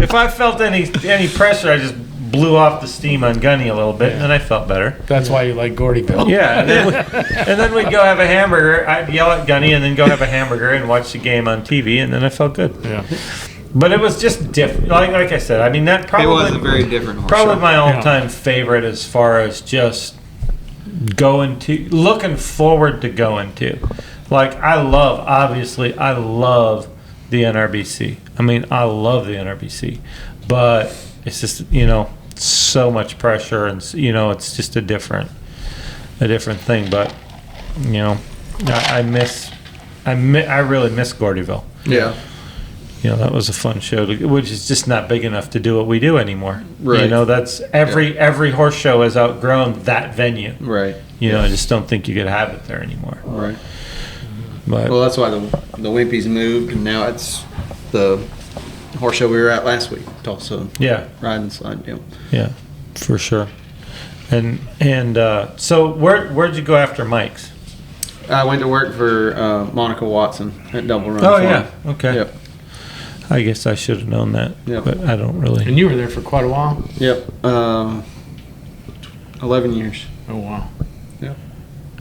if I felt any pressure, I just blew off the steam on Gunny a little bit, and then I felt better. That's why you like Gordyville. Yeah, and then we'd go have a hamburger. I'd yell at Gunny, and then go have a hamburger and watch the game on TV, and then I felt good. Yeah. But it was just different. Like I said, I mean that probably It was a very different horse probably show. my all-time favorite as far as just looking forward to going to. Like I love the NRBC. I mean, I love the NRBC, but it's just so much pressure, and it's just a different thing. But I really miss Gordyville. Yeah. That was a fun show, which is just not big enough to do what we do anymore. Right. That's every horse show has outgrown that venue. Right. I just don't think you could have it there anymore. Right. But Well, that's why the Wimpy's moved, and now it's the horse show we were at last week, Tulsa yeah, Ride and Slide deal. yeah, for sure. And so where'd you go after Mike's? I went to work for Monica Watson at Double Run. Oh Farm. yeah, okay. Yep. I guess I should have known that, Yep. but I don't really. And you were there for quite a while. Yep. 11 years. Oh wow.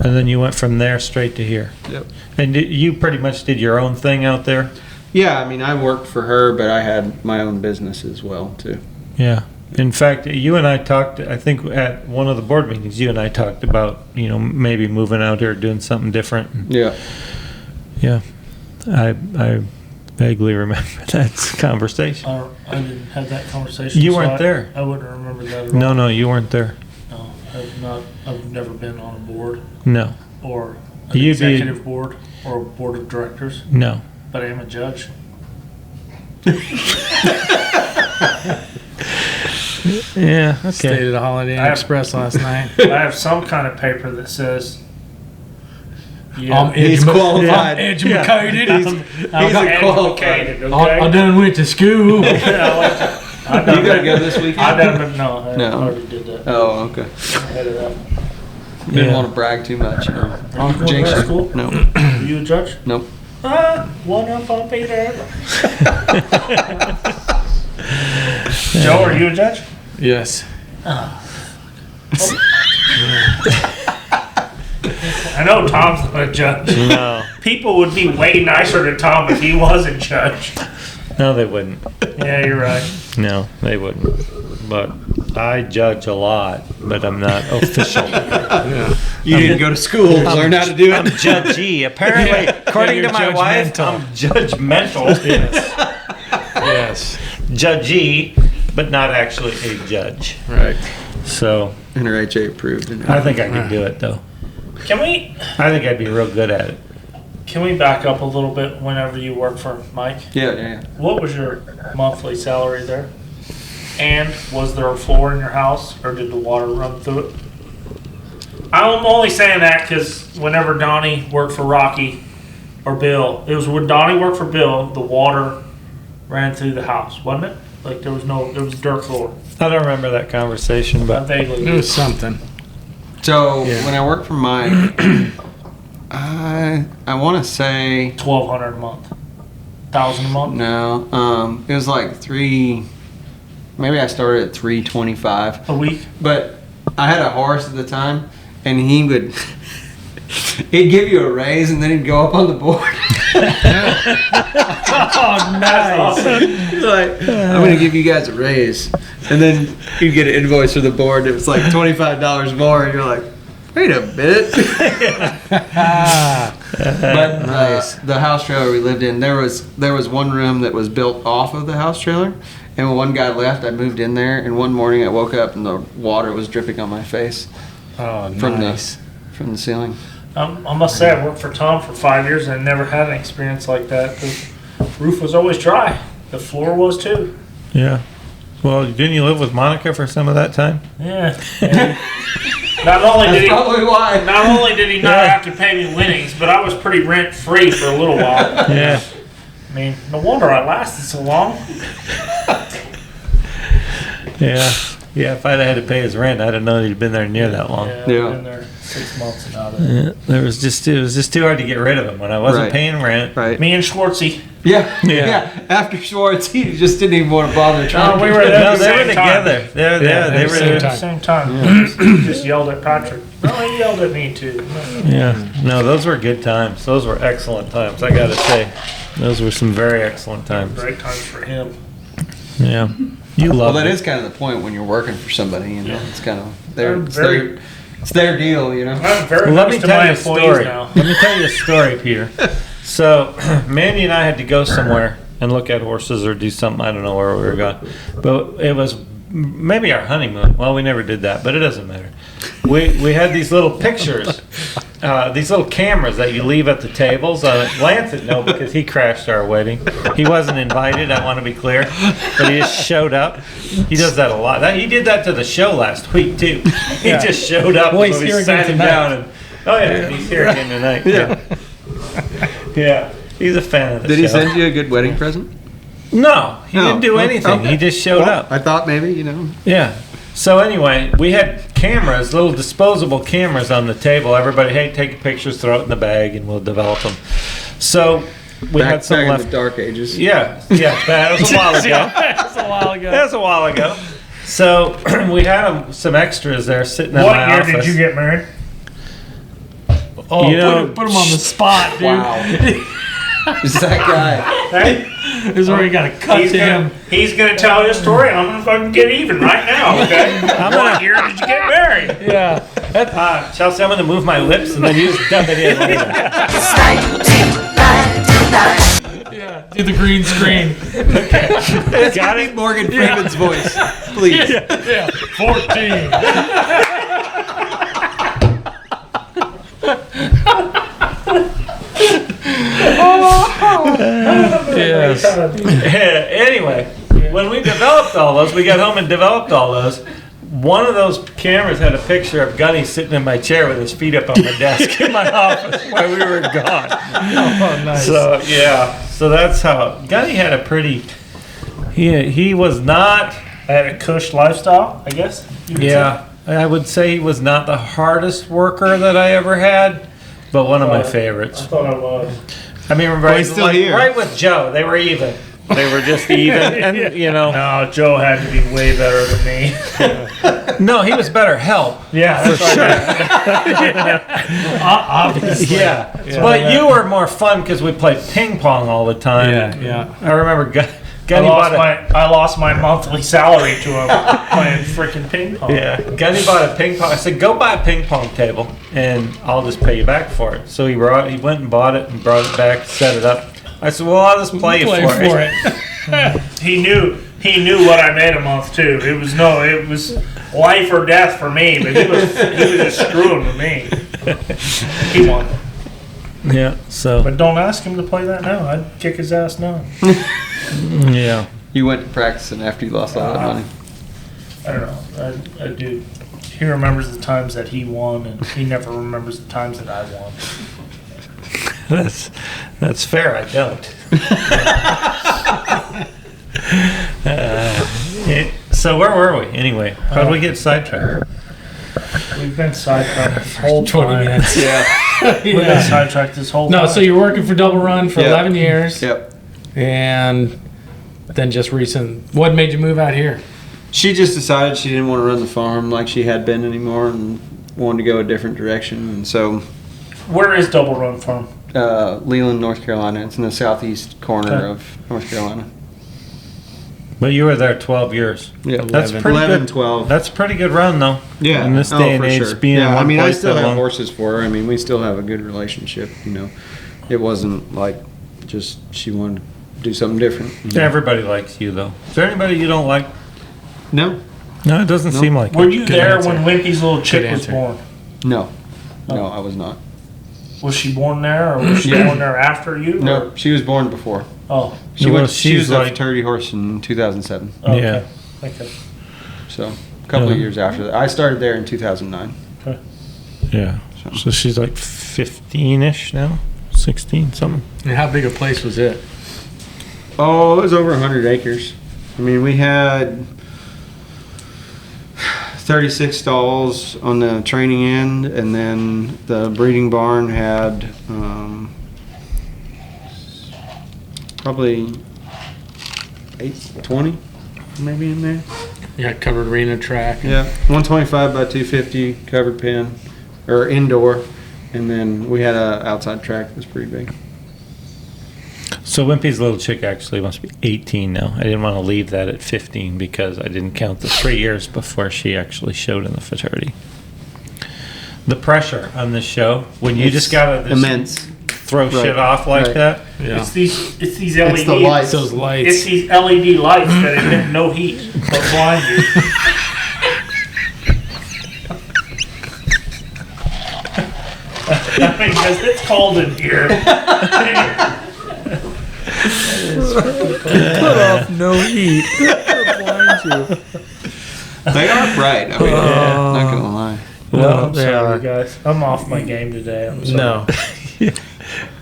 And then you went from there straight to here. Yep. And you pretty much did your own thing out there. Yeah, I mean, I worked for her, but I had my own business as well too. Yeah. In fact, you and I talked, I think at one of the board meetings, you and I talked about, maybe moving out here, doing something different. Yeah. Yeah. I vaguely remember that conversation. I didn't have that conversation. You so weren't there. I wouldn't remember that at all. No, you weren't there. No, I've never been on a board No. or an You'd be- executive board or a board of directors, No. but I am a judge. Yeah, okay. Stayed at a Holiday Inn I have- Express last night. I have some kind of paper that says. Yeah, He's qualified. Educated. I'm He's a qualified. educated, okay? I done went to school. I You gotta go this weekend? I done, no, I No. already did that. Oh, okay. Ahead of that. Didn't Yeah. want to brag too much, Are you going Jinx to it. school? No. Are you a judge? Nope. One up on Peter. Joe, are you a judge? Yes. I know Tom's not a judge. No. People would be way nicer to Tom if he was a judge. No, they wouldn't. Yeah, you're right. No, they wouldn't. But I judge a lot, but I'm not official. You didn't go to school to learn how to do I'm it. judgy. Apparently, according you're to my wife, judgmental. I'm judgmental. Yes. Judgy, but not actually a judge. Right. So NRHA approved. I think I could do it, though. Can we I'd be real good at it. back up a little bit whenever you work for Mike? Yeah. What was your monthly salary there? And was there a floor in your house, or did the water run through it? I'm only saying that because whenever Donnie worked for Rocky or Bill, it was when Donnie worked for Bill, the water ran through the house, wasn't it? Like there was dirt floor. I don't remember that conversation, I but vaguely. It was something. So Yeah. when I worked for Mike, I want to say $1,200 a month, $1,000 a month. no. It was like maybe I started at $325. A week. But I had a horse at the time, and he would he'd give you a raise, and then he'd go up on the board. Oh, nice. He's like, I'm gonna give you guys a raise, and then you get an invoice for the board. It was like $25 more, and you're like, wait a minute. But the house trailer we lived in, there was one room that was built off of the house trailer, and when one guy left, I moved in there, and one morning I woke up and the water was dripping on my face Oh, from nice. the ceiling. I must say, I worked for Tom for 5 years and I never had an experience like that. The roof was always dry. The floor was too. yeah. Well, didn't you live with Monica for some of that time? Yeah. And not only That's did he probably why. not have to pay me winnings, but I was pretty rent free for a little while. Yeah. I mean, no wonder I lasted so long. Yeah. Yeah, if I'd had to pay his rent, I'd have known he'd been there near that long. Yeah, Yeah. I've been there 6 months and out of there. Yeah, it was just too hard to get rid of him when I wasn't Right. paying rent. Right. Me and Schwartzy. Yeah. Yeah. After Schwartz, he just didn't even want to bother trying. we to were get there. No, At the they were same time. together. they They were were there. At the same time. He just yelled at Patrick. No, he yelled at me too. Yeah. No, those were good times. Those were excellent times. I got to say, those were some very excellent times. Great times for him. Yeah. You Well, love that it. is kind of the point when you're working for somebody, you know. It's kind of I'm very- it's their deal, you know. I'm very Well, let close me to tell my you a employees story. now. Let me tell you a story, Peter. So, Mandy and I had to go somewhere and look at horses or do something. I don't know where we were going, but it was maybe our honeymoon. Well, we never did that, but it doesn't matter. We had these little pictures, these little cameras that you leave at the tables. Lance didn't know because he crashed our wedding. He wasn't invited. I want to be clear, but he just showed up. He does that a lot. He did that to the show last week too. He Yeah. just showed up. Well, he's so we here again sat him tonight. down and he's here again tonight. Yeah. Yeah, he's a fan of the Did show. he send you a good wedding present? No, he No. didn't do anything. Okay. He just showed Well, up. I thought maybe, you know. Yeah. So anyway, we had cameras, little disposable cameras on the table. Everybody, hey, take pictures, throw it in the bag, and we'll develop them. So we had some back left. in the dark ages. Yeah, that was a while ago. That's a while ago. That was a while ago. So we had some extras there sitting in What my year office. did you get married? Oh, You know- put him on the spot, dude. Wow. Is that guy? Hey, This is where you got to cut to him. he's gonna tell his story, and I'm gonna fucking get even right now. Okay. What year did you get married? Yeah. Chelsea, I'm going to move my lips and then you just dump it in later. Yeah. Do the green screen. Got it? Morgan Freeman's voice. Please. Yeah. 14. Yes. Anyway, when we developed all those, we got home and developed all those. One of those cameras had a picture of Gunny sitting in my chair with his feet up on my desk in my office while we were gone. Oh, nice. So yeah, so that's how Gunny had a pretty. He was not. I had a cush lifestyle, I guess. you would Yeah, I would say he was not the hardest worker that I ever had, but one of my say. I favorites. thought I was. I mean, he's still here. right with Joe, they were even. They were just even, and you know. No, Joe had to be way better than me. No, he was better help. Yeah, that's right. Obviously. Yeah, but you were more fun because we played ping pong all the time. Yeah. I remember I lost my monthly salary to him playing freaking ping pong. Yeah, Gunny bought a ping pong. I said, go buy a ping pong table, and I'll just pay you back for it. So he went and bought it and brought it back, set it up. I said, well, I'll just play for it. He knew what I made a month too. It was life or death for me, but he was just screwing with me. He won. Yeah. So. But don't ask him to play that now. I'd kick his ass now. Yeah. You went to practicing after you lost all that money. I don't know. I do. He remembers the times that he won, and he never remembers the times that I won. That's fair. I don't. So where were we anyway? How did we get sidetracked? We've been sidetracked this whole 20 time. minutes. Yeah. We've been sidetracked this whole time. No, so you're working for Double Run for Yep. 11 years. Yep. And then just recent. What made you move out here? She just decided she didn't want to run the farm like she had been anymore and wanted to go a different direction. And so, Where is Double Run from? Leland, North Carolina. It's in the southeast corner Okay. of North Carolina. But you were there 12 years. Yeah. That's pretty 11, good. 12. That's a pretty good run, though. Yeah. In this day and for age, sure. being in I one mean, I place still that have long. horses for her. I mean, we still have a good relationship, you know. It wasn't like just she wanted to do something different. you know. Everybody likes you, though. Is there anybody you don't like? No. No, it doesn't seem like Were it. you Good there answer. when Wimpy's little chick Good was answer. born? No. No, I was not. Was she born there, or was she Yeah. born there after you? No, or- she was born before. Oh, She Well, went. She was she's a like- Futurity horse in 2007. okay. Yeah. Okay. So a couple of Yeah. years after that, I started there in 2009. Yeah. So she's like 15-ish now? 16, something? And how big a place was it? Oh, it was over 100 acres. I mean, we had 36 stalls on the training end, and then the breeding barn had probably 20 maybe in there. Yeah, covered arena track. Yeah, 125 by 250 covered pen, or indoor, and then we had a outside track that was pretty big. So Wimpy's little chick actually must be 18 now. I didn't want to leave that at 15 because I didn't count the 3 years before she actually showed in the Futurity. The pressure on this show, when you just gotta just Immense. throw Right. shit off like Right. that. Yeah. It's these LED. It's the lights. Those It's lights. these LED lights that emit no heat but blind you. I mean, because it's cold in here. Put off no heat. They are bright. I mean, not gonna lie. Well, I'm sorry, guys. I'm off my game today. I'm sorry. No,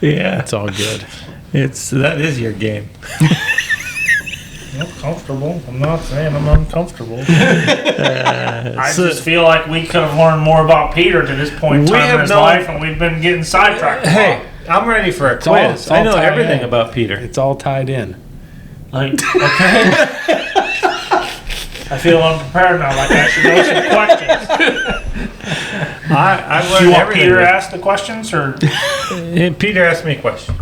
Yeah, it's all good. that is your game. I'm comfortable. I'm not saying I'm uncomfortable. I just feel like we could have learned more about Peter to this point in We time have in his no- life, and we've been getting sidetracked. a Hey, lot. I'm ready for a all- quiz. it's all I know tied everything in. about Peter. It's all tied in. Like, okay. I feel unprepared now. Like I should know some questions. I've Do learned you want everything. Peter to ask the questions or Peter asked me a question.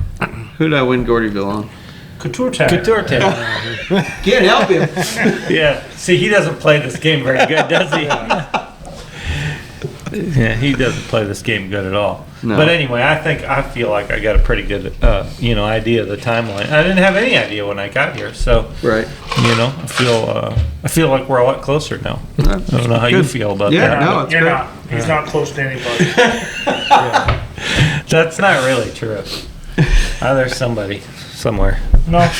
Who did I win Gordyville on? couture tag? Couture tag. Can't help him. Yeah. See, he doesn't play this game very good, does he? Yeah, he doesn't play this game good at all. No. But anyway, I feel like I got a pretty good, idea of the timeline. I didn't have any idea when I got here, so Right. I feel like we're a lot closer now. I don't know how you Good. feel about Yeah. that. No, it's You're great. not. He's not close to anybody. That's not really true. There's somebody somewhere. No.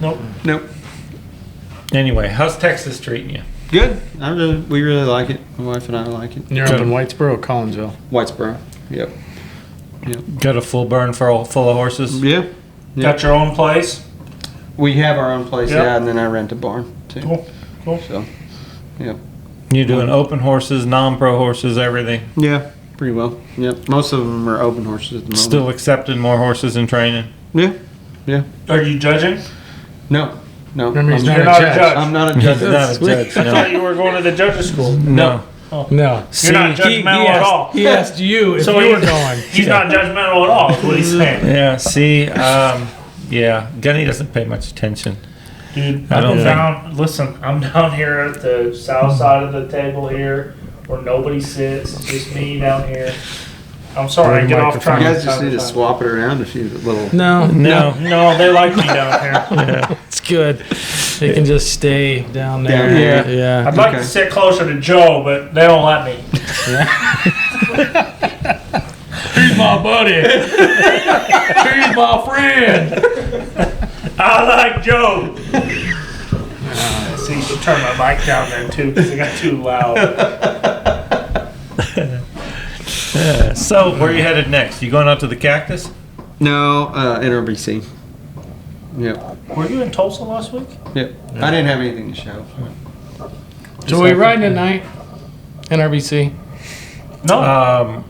Nope. Nope. Anyway, how's Texas treating you? Good. We really like it. My wife and I like it. You're up in Whitesboro, or Collinsville. Whitesboro. Yep. Got a full burn full of horses? Yeah. Got your own place. We have our own place, Yep. yeah, and then I rent a barn too. Cool. Cool. So, yep. You're doing open horses, non-pro horses, everything. Yeah, pretty well. Yep. Most of them are open horses at the moment. Still accepting more horses in training. Yeah. Yeah. Are you judging? No. No. Remember, he's I'm, not You're a not a judge. judge. I'm not a judge. Not a judge, I no. thought you were going to the judges' school. No. No. You're not judgmental at all. He asked you if So you were he's- going. He's not judgmental at all. Is what he's saying. Yeah, see, Yeah, Gunny doesn't pay much attention. Dude, I don't I'm down here at the south side of the table here, where nobody sits. It's just me down here. I'm sorry, I get off track. You guys just need to swap it around a few little. No, No, they like me down here. Yeah. it's good. They can just stay down there. Down here. Yeah. I'd like to sit closer to Joe, but they don't let me. He's my buddy. He's my friend. I like Joe. See, you should turn my mic down then too, because it got too loud. So, where are you headed next? You going out to the Cactus? No, NRBC. Yep. Were you in Tulsa last week? Yep. I didn't have anything to show. So we riding at night? NRBC? No.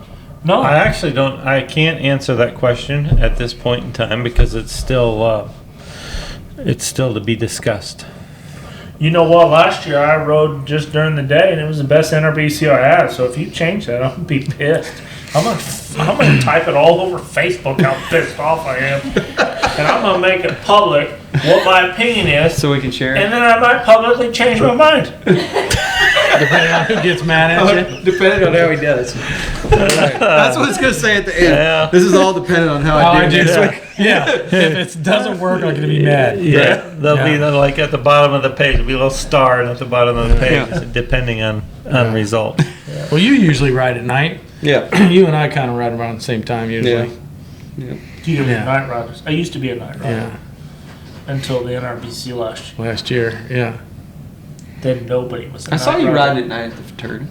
No. I actually don't. I can't answer that question at this point in time because it's still to be discussed. You know what? Last year I rode just during the day, and it was the best NRBC I had. So if you change that, I'm gonna be pissed. I'm gonna type it all over Facebook how pissed off I am, and I'm gonna make it public what my opinion is, So we can share it? and then I might publicly change my mind. Depending on who gets mad at you. Depending on how he does. That's what it's going to say at the end. Yeah. This is all dependent on how How I I do do next it. week. Yeah. If it doesn't work, I'm gonna be mad. Yeah, there'll be Yeah. like at the bottom of the page, there'll be a little star at the bottom of the page, Yeah. depending on result. Well, you usually ride at night. Yeah. You and I kind of ride around the same time usually. Yeah. You Yeah. night riders. I used to be a night rider Yeah. until the NRBC last year. Last year. Yeah. Then nobody was. I saw you riding at night at the fraternity.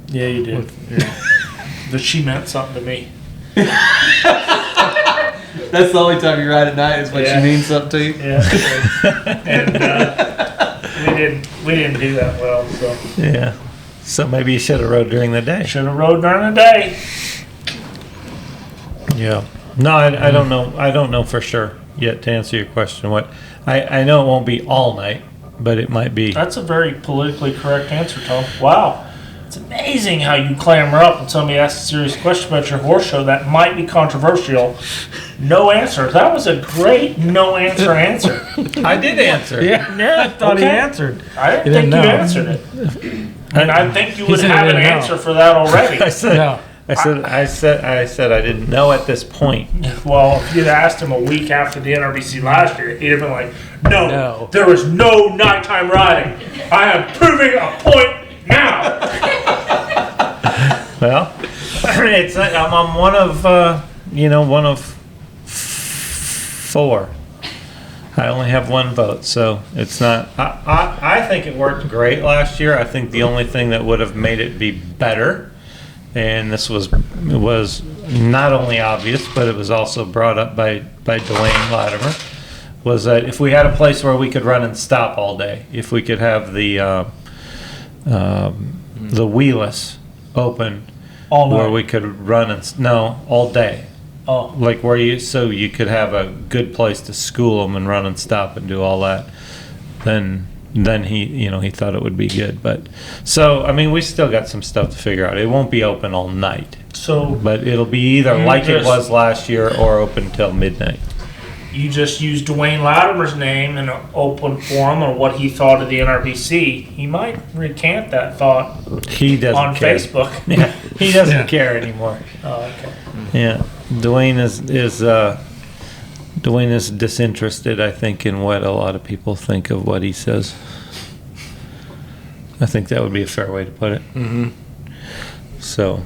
Yeah, you did. Yeah. But she meant something to me. That's the only time you ride at night is when Yeah. she means something to you. Yeah. And we didn't do that well. So Yeah. So maybe you should have rode during the day. should have rode during the day. Yeah. No, I don't know. I don't know for sure yet to answer your question. What I know it won't be all night, but it might be. That's a very politically correct answer, Tom. Wow. It's amazing how you clamor up when somebody asks a serious question about your horse show that might be controversial. No answer. That was a great no answer answer. I did answer. Yeah. I thought he okay. answered. I didn't You think didn't you know. answered it. And I think you He would said he have an didn't know. answer for that already. I said. No. I said I didn't know at this point. Well, if you'd asked him a week after the NRBC last year, he'd have been like, no, there was no nighttime riding. I am proving a point now. Well, it's I'm one of one of four. I only have one vote, so it's not. I think it worked great last year. I think the only thing that would have made it be better, and it was not only obvious, but it was also brought up by Dwayne Latimer, was that if we had a place where we could run and stop all day, if we could have the wheelless open, All night. where we could run all day. Oh, Like so you could have a good place to school them and run and stop and do all that. Then he thought it would be good. But so I mean we still got some stuff to figure out. It won't be open all night, so but it'll be either like it was last year or open till midnight. you just used Dwayne Latimer's name in an open forum on what he thought of the NRBC. He might recant that thought He doesn't on care. Facebook. Yeah, he doesn't Yeah. care anymore. Oh, okay. Yeah, Dwayne is disinterested, I think, in what a lot of people think of what he says. I think that would be a fair way to put it. Mm-hmm. So,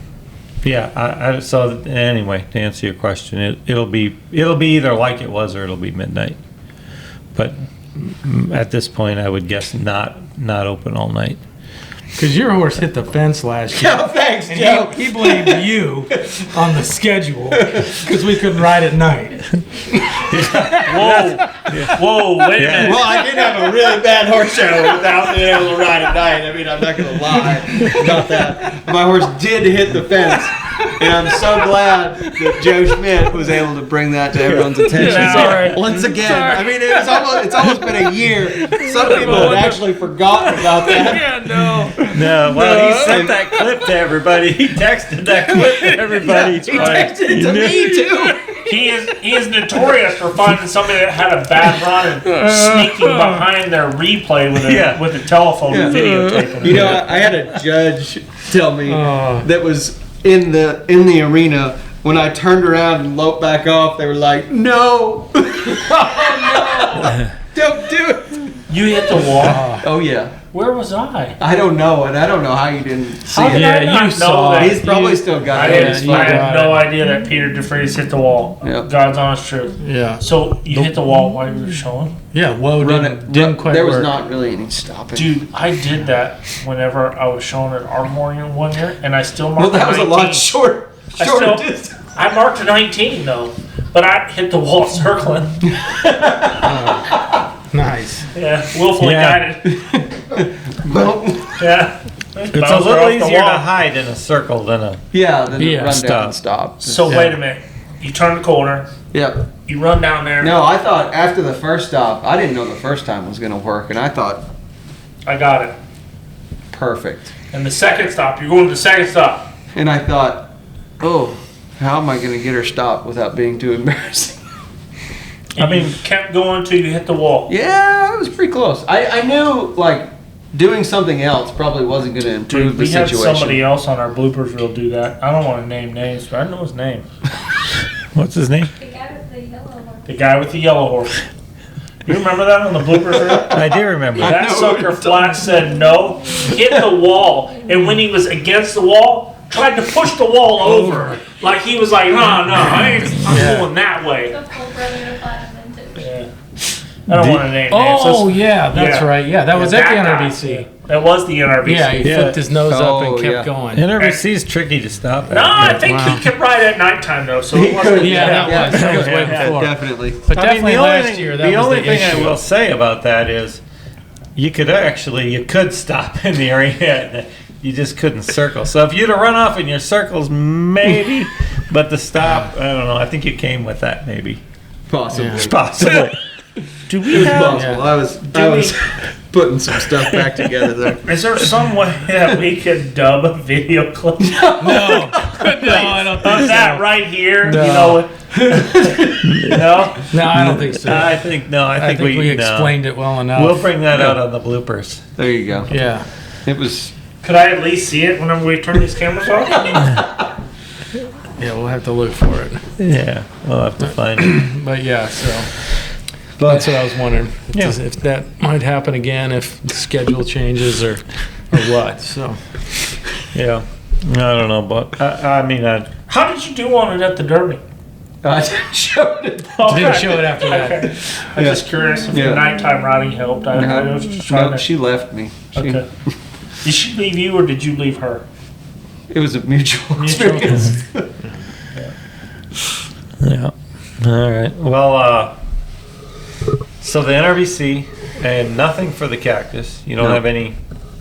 yeah. So anyway, to answer your question, it'll be either like it was or it'll be midnight. But at this point, I would guess not open all night. Because your horse hit the fence last year. Oh, thanks, And Joe. he blamed you on the schedule because we couldn't ride at night. Whoa, wait a minute. Well, I did have a really bad horse show without being able to ride at night. I mean, I'm not going to lie about that. My horse did hit the fence And I'm so glad that Joe Schmidt was able to bring that to everyone's attention. Sorry. Once again, I mean, it's almost been a year. Some people had actually forgotten about that. Yeah, no. No, well, he sent that clip to everybody. He texted that clip to everybody. He texted it to me, too. He is notorious for finding somebody that had a bad run and sneaking behind their replay with a telephone and videotaping it. You know, I had a judge tell me that was in the arena, when I turned around and loped back off, they were like, "No, no, don't do it." You hit the wall. Oh yeah. Where was I? I don't know, and I don't know how you didn't see How it. did I not you know saw that? it. He's probably still got I it. didn't. I had no idea that Peter DeFreitas hit the wall. Yep. God's honest truth. Yeah. So you hit the wall while you were showing? Yeah, whoa, didn't quite There was work. not really any stopping. Dude, I did that whenever I was showing at Ardmore one year, and I still marked Well, that was a 19. lot shorter distance. I marked a 19 though, but I hit the wall circling. Nice. Yeah, willfully guided. Yeah. It's a little easier to hide in a circle than a. Yeah, then Yeah. run down and stop. So wait a minute. You turn the corner. Yep. You run down there. No, I thought after the first stop, I didn't know the first time was going to work, and I thought, I got it. perfect. And the second stop, you're going to the second stop. And I thought, oh, how am I going to get her stopped without being too embarrassing? I mean, kept going till you hit the wall. Yeah, it was pretty close. I knew, like, doing something else probably wasn't going to improve Dude, the we had situation. somebody else on our bloopers reel do that. I don't want to name names, but I know his name. What's his name? The guy with the yellow one. The guy with the yellow horse. You remember that on the bloopers reel? I do remember. That sucker flat said no, hit the wall, and when he was against the wall, tried to push the wall over. Like he was like, no, I'm going that way. The full brother of Platinum too. Yeah. I don't want to name names. Oh, yeah, that's Yeah. right. Yeah, that was Yeah, at the that guy. NRBC. That was the NRBC. Yeah, he flipped his nose up and Oh, kept yeah. going. NRBC is tricky to stop. No, I think Wow. he could ride at nighttime though, so He it wasn't. could, Yeah, that was way yeah, before. Definitely. But definitely last year, that the was only the thing issue. I will say about that is, you could stop in the arena. You just couldn't circle. So if you'd have run off in your circles, maybe, but the stop, I don't know. I think you came with that, maybe. Possibly. It's possible. Do It we was have? possible. I was putting some stuff back together there. Is there some way that we could dub a video clip No, I don't of think that so. right here? No. You know, no. No, I don't think so. I think no. I think, we no. explained it well enough. We'll bring that out on the bloopers. There you go. Yeah. It was. Could I at least see it whenever we turn these cameras off? Yeah, we'll have to look for it. Yeah, we'll have to find it. But yeah, so that's what I was wondering. Yeah. If that might happen again, if the schedule changes or what. So Yeah, I don't know, but I mean, How did you do on it at the Derby? I showed it. didn't show it after that. Okay. I'm just curious if Yeah. your nighttime riding helped. I was just trying No, to. she left me. Okay. Did she leave you or did you leave her? It was a mutual Mutual. experience. yeah. All right. Well, so the NRBC and nothing for the cactus. You don't No. have any.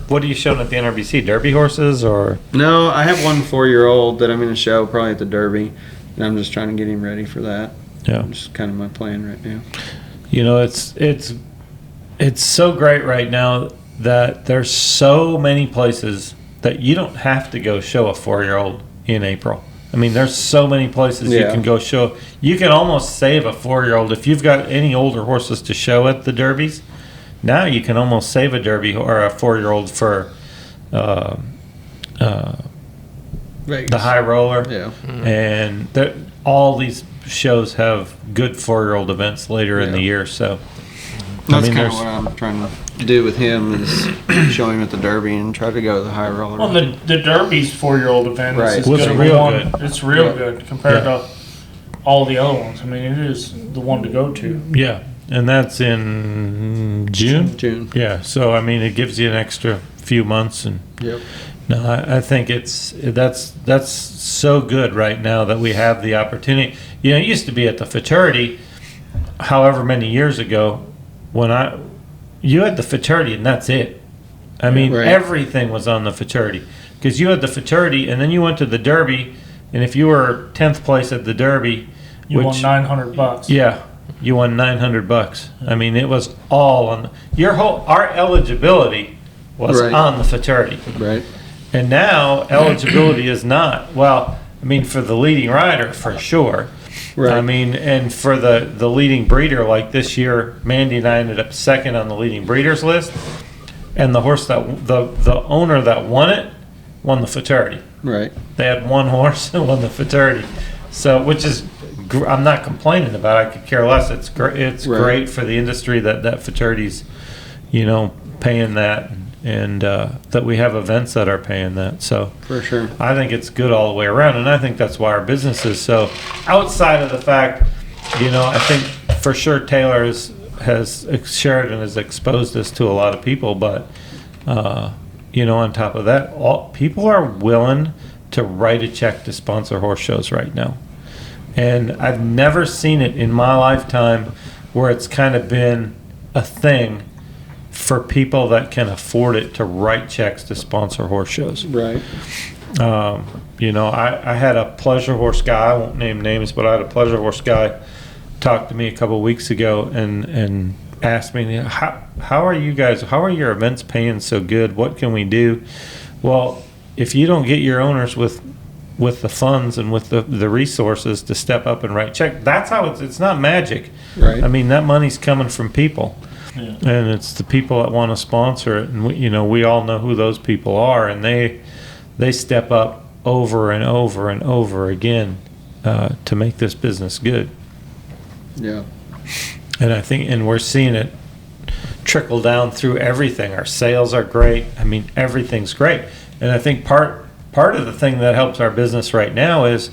What are you showing at the NRBC? Derby horses or? No, I have one 4-year-old that I'm going to show probably at the Derby, and I'm just trying to get him ready for that. Yeah. Just kind of my plan right now. You know, it's so great right now that there's so many places that you don't have to go show a 4-year-old in April. I mean, there's so many places you Yeah. can go show. You can almost save a 4-year-old if you've got any older horses to show at the derbies. Now you can almost save a derby or a 4-year-old for the high roller. Yeah. And all these shows have good 4-year-old events later in the year. So That's mean, kind of there's- what I'm trying to do with him is show him at the Derby and try to go to the high roller. Well, the Derby's 4-year-old event Right. is as Was good it as real one. good? It's real Yeah. good compared Yeah. to all the other ones. I mean, it is the one to go to. yeah, and that's in June. June. Yeah, so I mean, it gives you an extra few months, and Yep. no, I think that's so good right now that we have the opportunity. You know, it used to be at the Futurity, however many years ago, when you had the Futurity and that's it. I mean, Right. everything was on the Futurity because you had the Futurity, and then you went to the Derby, And if you were 10th place at the Derby, You won $900. yeah, you won $900. I mean, it was all on our eligibility was Right. on the Futurity. Right. And now eligibility is not. Well, I mean, for the leading rider, for sure. Right. I mean, and for the leading breeder, like this year, Mandy and I ended up second on the leading breeders list. And the horse that, the owner that won it, won the Futurity. Right. They had one horse and won the Futurity. So, which is, I'm not complaining about it. I could care less. It's great. It's Right. great for the industry that Futurity's, paying that. And that we have events that are paying that. So For sure. I think it's good all the way around, and I think that's why our business is so. Outside of the fact, I think for sure Taylor has Sheridan has exposed us to a lot of people, but on top of that, people are willing to write a check to sponsor horse shows right now, and I've never seen it in my lifetime where it's kind of been a thing for people that can afford it to write checks to sponsor horse shows. Right. I had a pleasure horse guy, I won't name names, but I had a pleasure horse guy talk to me a couple of weeks ago and asked me, how are your events paying so good? What can we do? Well, if you don't get your owners with the funds and with the resources to step up and write check, that's how it's not magic. Right. I mean, that money's coming from people. Yeah. And it's the people that want to sponsor it, and we all know who those people are, and they step up over and over and over again to make this business good. Yeah. And I think, and we're seeing it trickle down through everything. Our sales are great. I mean, everything's great. And I think part of the thing that helps our business right now is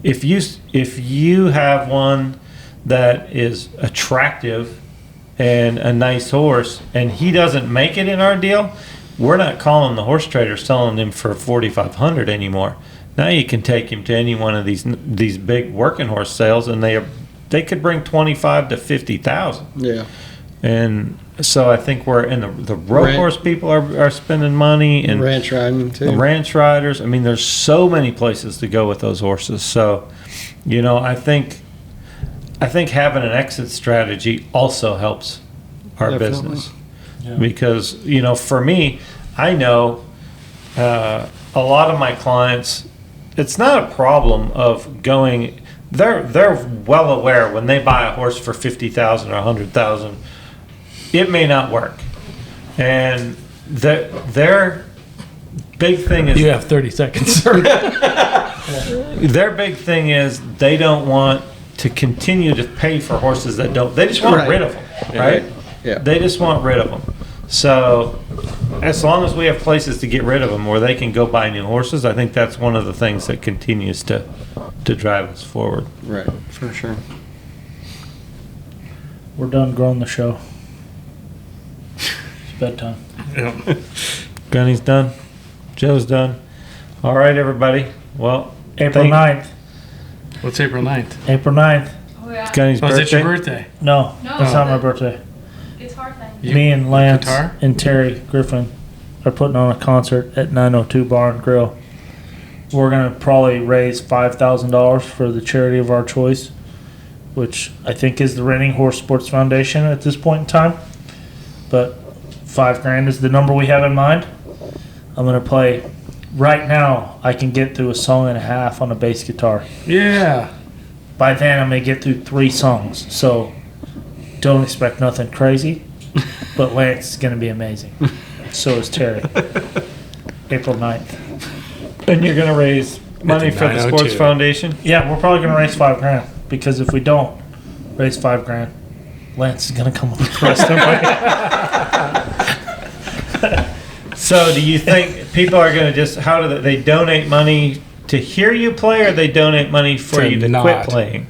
if you have one that is attractive and a nice horse, and he doesn't make it in our deal, we're not calling the horse traders selling him for $4,500 anymore. Now you can take him to any one of these big working horse sales, and they could bring 25 to 50,000. Yeah. And so I think we're in the road horse people are spending money, and Ranch riding too. the ranch riders. I mean, there's so many places to go with those horses. So, I think having an exit strategy also helps our Definitely. business. Yeah. Because, for me, I know a lot of my clients, it's not a problem of going, they're well aware when they buy a horse for $50,000 or $100,000, it may not work. And their big thing is, You have 30 seconds, sir. their big thing is they don't want to continue to pay for horses that don't. They just want Right. rid of them, right? Yeah. They just want rid of them. So as long as we have places to get rid of them where they can go buy new horses, I think that's one of the things that continues to drive us forward. Right. For sure. We're done growing the show. It's bedtime. Gunny's done. Joe's done. All right, everybody. Well, April thank- 9th. What's April 9th? April 9th. Oh, yeah. Gunny's Oh, is birthday. it your birthday? No, No. it's not my birthday. It's hard thing. You- Me and Lance guitar? and Terry Griffin are putting on a concert at 902 Bar and Grill. We're going to probably raise $5,000 for the charity of our choice, which I think is the Renting Horse Sports Foundation at this point in time. But $5,000 is the number we have in mind. I'm going to play. Right now, I can get through a song and a half on a bass guitar. Yeah. By then, I'm going to get through 3 songs. So don't expect nothing crazy. But Lance is going to be amazing. So is Terry. April 9th. And you're going to raise money It's a for the Sports 902. Foundation? Yeah, we're probably going to raise $5,000. Because if we don't raise $5,000, Lance is going to come up with the rest of it. So do you think people are going to just, how do they donate money to hear you play, or they donate money for To you to not. quit playing?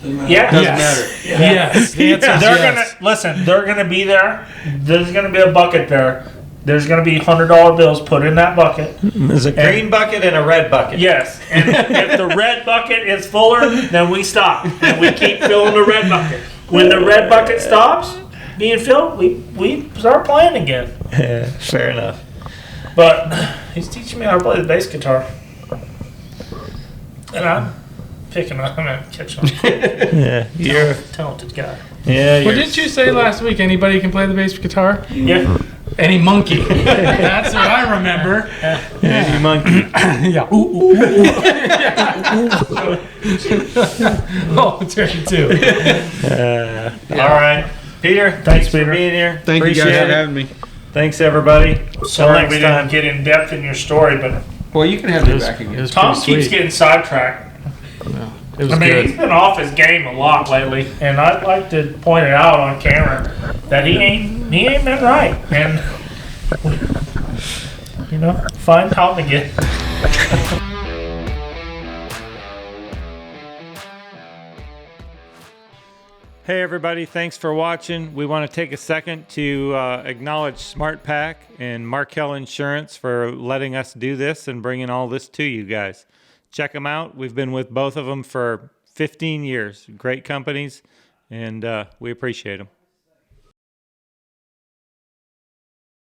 Yeah. Yes. Yes. The answer is They're yes. gonna listen. They're gonna be there. There's gonna be a bucket there. There's gonna be $100 bills put in that bucket. There's a green bucket and a red bucket. Yes, and if the red bucket is fuller, then we stop and we keep filling the red bucket. When the red bucket stops being filled, we start playing again. Yeah, fair enough. But he's teaching me how to play the bass guitar. And I'm picking on him and catching on. Yeah, you're. A talented guy. Yeah, Well, you're. didn't you say last week anybody can play the bass guitar? Yeah. Any monkey. That's what I remember. Yeah, you monkey. Yeah. Ooh, ooh, ooh. Oh, 32. All right, Peter. Thanks for being here. Thank you Appreciate guys for it. having me. Thanks everybody. Till Sorry next we time. didn't get in depth in your story, but Well, you can have me back again. Tom keeps getting sidetracked. It was I mean, good. he's been off his game a lot lately, and I'd like to point it out on camera that he ain't been right. And find Tom again. Hey everybody, thanks for watching. We want to take a second to acknowledge SmartPack and Markel Insurance for letting us do this and bringing all this to you guys. Check them out. We've been with both of them for 15 years. Great companies, and we appreciate them.